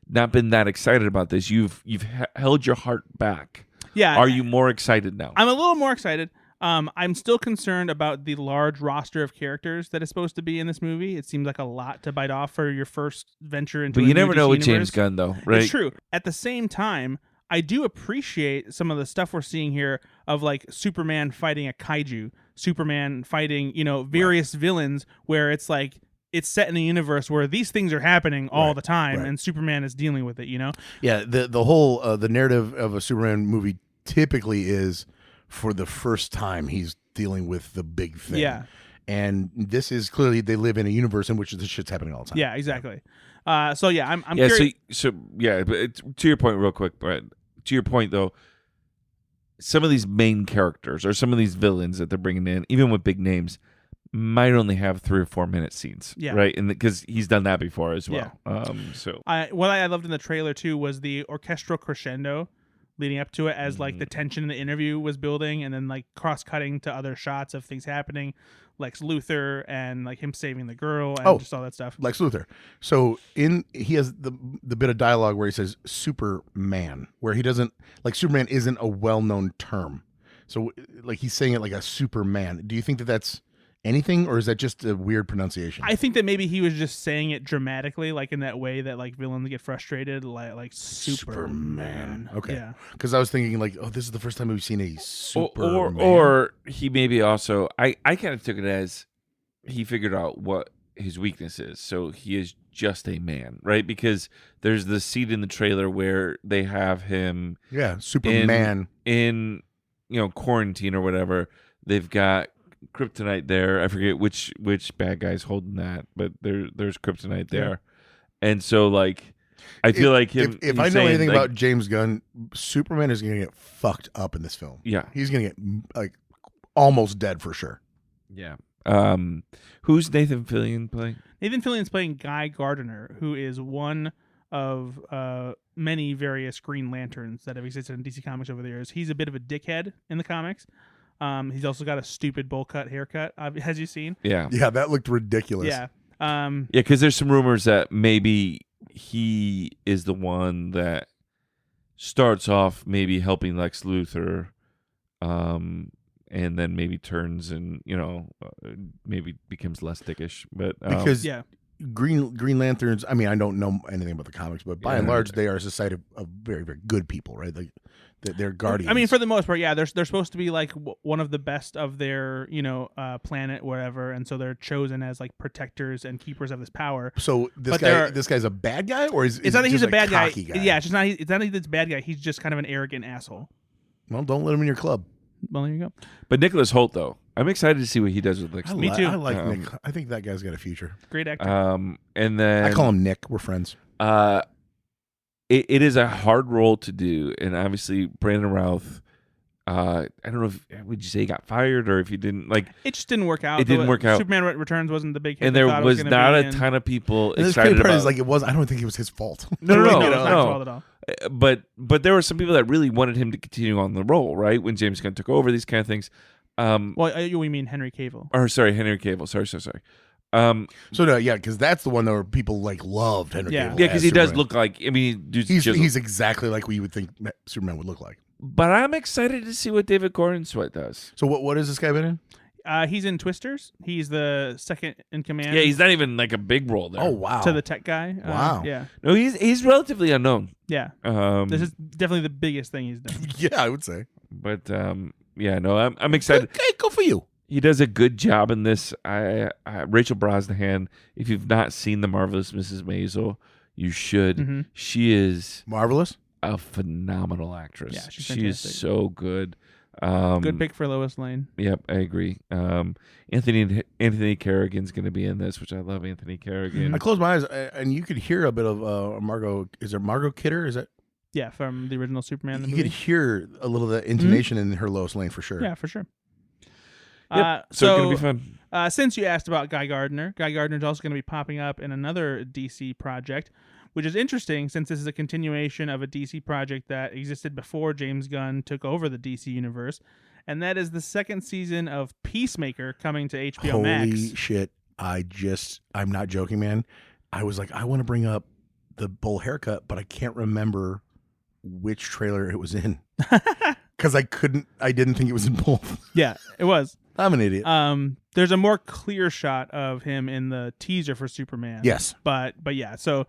not been that excited about this. You've held your heart back. yeah. Are you more excited now? I'm a little more excited. I'm still concerned about the large roster of characters that is supposed to be in this movie. It seems like a lot to bite off for your first venture into. But a you new never DC know with universe. James Gunn, though, right? It's true. At the same time, I do appreciate some of the stuff we're seeing here of like Superman fighting a kaiju, Superman fighting, various villains where it's like it's set in a universe where these things are happening all the time and Superman is dealing with it, Yeah, the whole the narrative of a Superman movie typically is for the first time he's dealing with the big thing. Yeah. And this is clearly they live in a universe in which this shit's happening all the time. Yeah, exactly. So yeah, I'm Yeah, curious. but to your point, real quick, Brett. To your point, though, some of these main characters or some of these villains that they're bringing in, even with big names, might only have 3 or 4 minute scenes, right? And because he's done that before as well. So what I loved in the trailer too was the orchestral crescendo leading up to it, as like the tension in the interview was building, and then like cross-cutting to other shots of things happening, Lex Luthor and like him saving the girl and just all that stuff. Lex Luthor. So he has the bit of dialogue where he says Superman, where he doesn't, like, Superman isn't a well-known term. So like he's saying it like a Superman. Do you think that that's anything, or is that just a weird pronunciation? I think that maybe he was just saying it dramatically, like in that way that like villains get frustrated, like Superman. Okay. Yeah. Because I was thinking like, oh, this is the first time we've seen a Superman. or he maybe also I kind of took it as he figured out what his weakness is, so he is just a man, right? Because there's the scene in the trailer where they have him Superman in quarantine or whatever. They've got kryptonite there. I forget which bad guy's holding that, but there's kryptonite there. And so like I feel like him, if I know anything about James Gunn, Superman is gonna get fucked up in this film. Yeah. He's gonna get like almost dead for sure. Yeah. Who's Nathan Fillion playing? Nathan Fillion's playing Guy Gardner, who is one of many various Green Lanterns that have existed in DC Comics over the years. He's a bit of a dickhead in the comics. He's also got a stupid bowl cut haircut. Has you seen? Yeah. Yeah, that looked ridiculous. Yeah. Yeah, because there's some rumors that maybe he is the one that starts off maybe helping Lex Luthor, and then maybe turns and maybe becomes less dickish. But because Green Lanterns, I mean, I don't know anything about the comics, but by and large, they are a society of very, very good people, right? Like they're guardians. I mean, for the most part, they're supposed to be like one of the best of their planet, whatever, and so they're chosen as like protectors and keepers of this power. So this guy's a bad guy, or is it's not that he's just a bad guy. guy? Yeah, it's not he's a bad guy. He's just kind of an arrogant asshole. Well, don't let him in your club. Well, there you go. But Nicholas Hoult, though, I'm excited to see what he does with Lex. Me too. I like Nick. I think that guy's got a future. Great actor. And then I call him Nick. We're friends. It is a hard role to do, and obviously Brandon Routh. I don't know if would you say he got fired or if he didn't like. It just didn't work out. It didn't work out. Superman Returns wasn't the big hit. And there they thought was it not gonna a be, ton of people And this excited crazy part about. is like it was. I don't think it was his fault. No, it's not his fault at all. But there were some people that really wanted him to continue on the role, right? When James Gunn took over, these kind of things. We mean Henry Cavill. Or sorry, Henry Cavill. Sorry. So no, yeah, because that's the one where people like loved Henry Yeah. Cavill. Yeah, because as he does Superman. look like. I mean, dude's He's exactly like what you would think Superman would look like. But I'm excited to see what David Corenswet does. So what has this guy been in? He's in Twisters. He's the second in command. Yeah, he's not even like a big role there. Oh wow! to the tech guy. Wow. Yeah. No, he's relatively unknown. Yeah. This is definitely the biggest thing he's done. Yeah, I would say. But yeah, no, I'm excited. Okay, go for you. He does a good job in this. Rachel Brosnahan. If you've not seen The Marvelous Mrs. Maisel, you should. Mm-hmm. She is Marvelous. a phenomenal actress. Yeah, she's she is fantastic. so good. Good pick for Lois Lane. Yep, I agree. Anthony Carrigan's going to be in this, which I love. Anthony Carrigan. I closed my eyes and you could hear a bit of Margot. Is it Margot Kidder? Is that Yeah, from the original Superman. The you movie. could hear a little of that intonation in her Lois Lane for sure. Yeah, for sure. Yep. So it's going to be fun. Since you asked about Guy Gardner is also going to be popping up in another DC project, which is interesting since this is a continuation of a DC project that existed before James Gunn took over the DC universe, and that is the second season of Peacemaker coming to HBO Holy Max. shit! I'm not joking, man. I was like, I want to bring up the bowl haircut, but I can't remember which trailer it was in because I didn't think it was in both. Yeah, it was. I'm an idiot. There's a more clear shot of him in the teaser for Superman. Yes. But yeah, so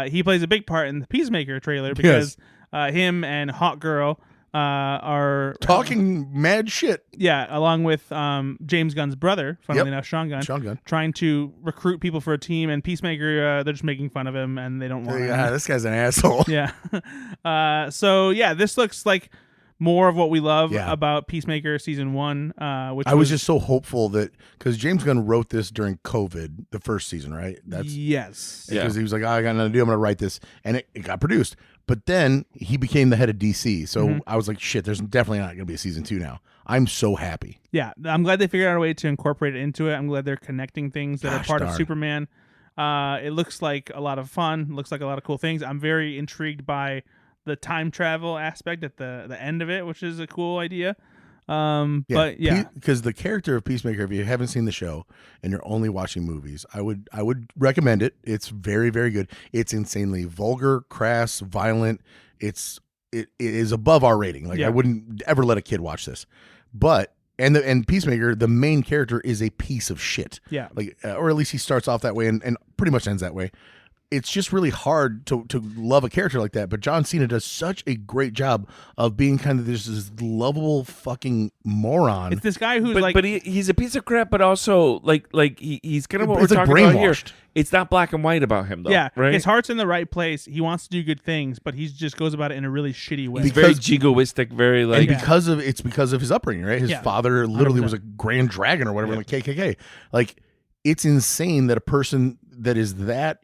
he plays a big part in the Peacemaker trailer because him and Hawk Girl are Talking mad shit. Yeah, along with James Gunn's brother, funnily enough, Sean Gunn, trying to recruit people for a team, and Peacemaker, they're just making fun of him, and they don't want him. Yeah, this guy's an asshole. Yeah. So yeah, this looks like more of what we love Yeah. about Peacemaker season 1. Which I was just so hopeful that because James Gunn wrote this during COVID, the first season, right? yes. Yeah. Because he was like, I got nothing to do. I'm going to write this. And it got produced. But then he became the head of DC. So I was like, shit, there's definitely not going to be a season 2 now. I'm so happy. Yeah, I'm glad they figured out a way to incorporate it into it. I'm glad they're connecting things that are part of darn. Superman. It looks like a lot of fun. Looks like a lot of cool things. I'm very intrigued by the time travel aspect at the end of it, which is a cool idea. But yeah, because the character of Peacemaker, if you haven't seen the show and you're only watching movies, I would recommend it. It's very, very good. It's insanely vulgar, crass, violent. It is above our rating. Like I wouldn't ever let a kid watch this. But and Peacemaker, the main character is a piece of shit. Yeah. Like or at least he starts off that way and pretty much ends that way. It's just really hard to love a character like that. But John Cena does such a great job of being kind of this lovable fucking moron. it's this guy who's But he's a piece of crap. But also like he's kind of what It's we're like talking about here. brainwashed. It's not black and white about him though. yeah, right. his heart's in the right place. He wants to do good things, but he just goes about it in a really shitty way. He's very jingoistic. Very like. And because of his upbringing, right? His father literally 100%. was a grand dragon or whatever in the KKK. Like, it's insane that a person that is that,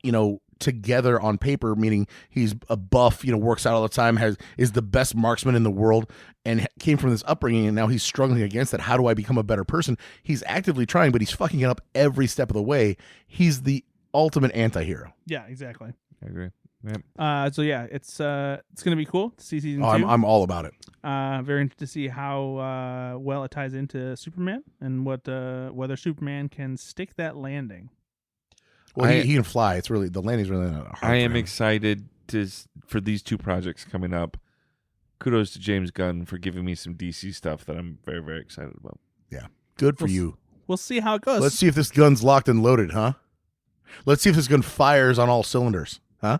together on paper, meaning he's a buff, works out all the time, is the best marksman in the world, and came from this upbringing, and now he's struggling against that. How do I become a better person? He's actively trying, but he's fucking it up every step of the way. He's the ultimate anti-hero. Yeah, exactly. I agree. Yep. So yeah, it's gonna be cool to see season 2. I'm all about it. Very interested to see how well it ties into Superman and whether Superman can stick that landing. Well, he can fly. It's really the landing's really not hard. I am excited for these two projects coming up. Kudos to James Gunn for giving me some DC stuff that I'm very, very excited about. Yeah, good for you. We'll see how it goes. Let's see if this gun's locked and loaded, huh? Let's see if this gun fires on all cylinders, huh?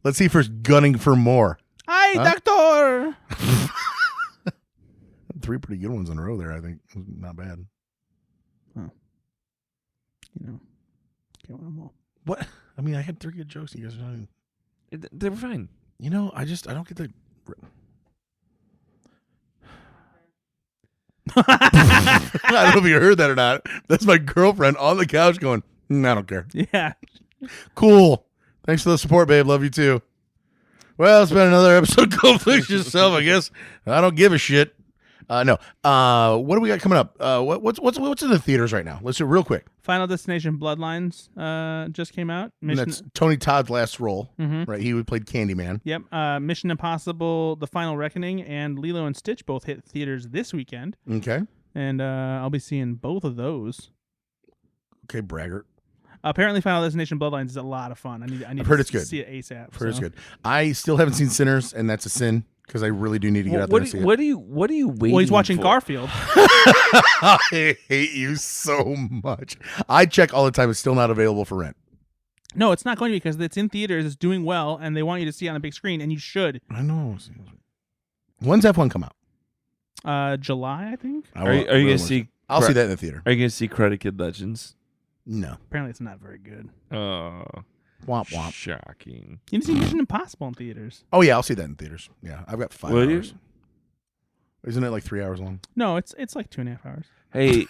Let's see if it's gunning for more. Hi, Doctor. 3 pretty good ones in a row there, I think. Not bad. Can't win them all. What? I mean, I had 3 good jokes. You guys are not even... They were fine. I don't get the... I don't know if you heard that or not. That's my girlfriend on the couch going, I don't care. Yeah. Cool. Thanks for the support, babe. Love you too. Well, it's been another episode. Go fix yourself, I guess. I don't give a shit. No. What do we got coming up? What's in the theaters right now? Let's do it real quick. Final Destination Bloodlines just came out. And that's Tony Todd's last role, right? He played Candyman. Yep. Mission Impossible: The Final Reckoning and Lilo and Stitch both hit theaters this weekend. Okay. And I'll be seeing both of those. Okay, braggart. Apparently, Final Destination Bloodlines is a lot of fun. I've heard it's good. See it ASAP. I've heard it's good. I still haven't seen Sinners, and that's a sin because I really do need to get out there and see it. What are you waiting Well, he's watching for? Garfield. I hate you so much. I check all the time. It's still not available for rent. No, it's not going to be because it's in theaters. It's doing well, and they want you to see it on a big screen, and you should. I know. When's F1 come out? July, I think. Are you going to see? I'll see that in the theater. Are you going to see Karate Kid Legends? No. Apparently, it's not very good. Oh, womp womp. Shocking. You need to see Mission Impossible in theaters. Oh yeah, I'll see that in theaters. Yeah, I've got 5 Will hours. you? Isn't it like 3 hours long? No, it's like 2.5 hours. Hey,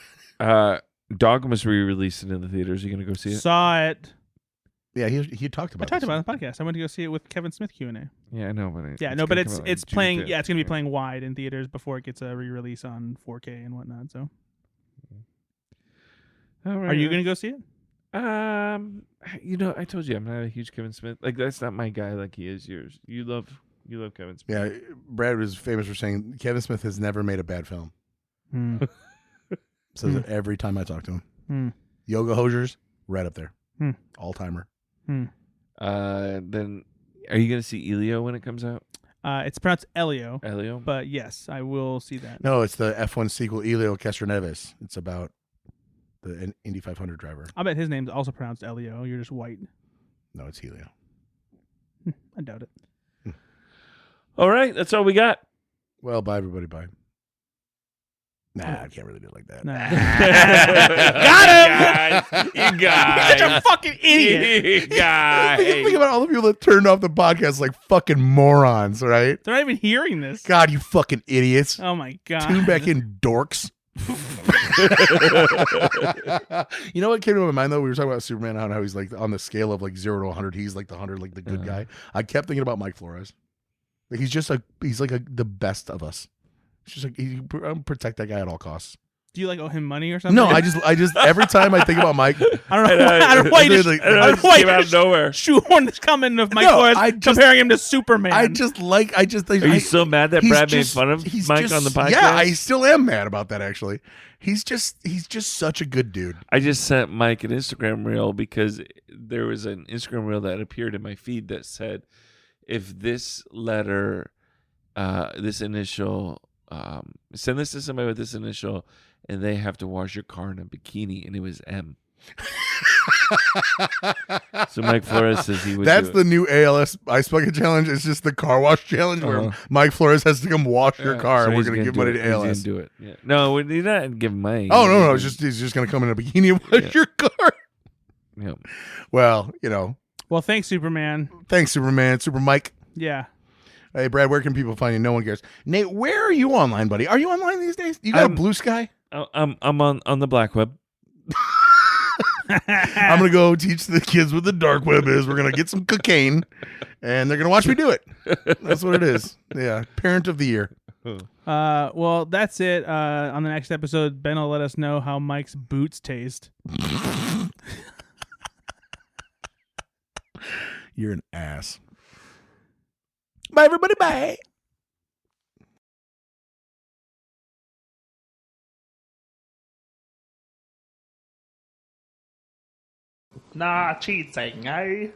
Dogma's re-releasing in the theaters. Are you going to go see it? Saw it. Yeah, he talked about. I talked about it on the podcast. I went to go see it with Kevin Smith Q&A. Yeah, I know, but it's playing. Yeah, it's going to be playing wide in theaters before it gets a re-release on 4K and whatnot. So, all right. Are you going to go see it? I told you I'm not a huge Kevin Smith. Like that's not my guy. Like he is yours. You love Kevin Smith. Yeah, Brad was famous for saying Kevin Smith has never made a bad film. Says it every time I talk to him. Yoga Hosers, right up there. All timer. Then are you gonna see Elio when it comes out? It's pronounced Elio. Elio. But yes, I will see that. No, it's the F1 sequel Elio Castroneves. It's about the Indy 500 driver. I bet his name's also pronounced Elio. You're just white. No, it's Helio. I doubt it. All right, that's all we got. Well, bye everybody. Bye. Nah, I can't really do it like that. Nah. Got him, you guys. You're such a fucking idiot. You guys. Think about all the people that turned off the podcast like fucking morons, right? They're not even hearing this. God, you fucking idiots. Oh my god. Tune back in, dorks. You know what came to my mind though? We were talking about Superman and how he's like on the scale of like 0 to 100. He's like the 100, like the good guy. I kept thinking about Mike Flores. Like he's like the best of us. It's just like I'm protect that guy at all costs. Do you like owe him money or something? No, I just every time I think about Mike, I don't know. I don't know why you just came out of nowhere. shoehorn this comment of Mike No, Flores I just- comparing him to Superman. Are you so mad that Brad made fun of Mike on the podcast? Yeah, I still am mad about that. Actually, he's just such a good dude. I just sent Mike an Instagram reel because there was an Instagram reel that appeared in my feed that said, if this letter, this initial, send this to somebody with this initial, and they have to wash your car in a bikini, and it was M. So Mike Flores says he would. That's do the new ALS Ice Bucket Challenge. It's just the car wash challenge where Mike Flores has to come wash your car, and we're gonna give money to ALS. He's gonna do it. Yeah. No, he's not giving money. Oh no, he's just gonna come in a bikini and wash your car. Yeah. Well, Well, thanks, Superman. thanks, Superman, Super Mike. Yeah. Hey, Brad, where can people find you? No one cares. Nate, where are you online, buddy? Are you online these days? You got a Blue Sky? I'm on the black web. I'm going to go teach the kids what the dark web is. We're going to get some cocaine, and they're going to watch me do it. That's what it is. Yeah, parent of the year. Well, that's it. On the next episode, Ben will let us know how Mike's boots taste. You're an ass. Bye, everybody. Bye. Nah, cheating, eh?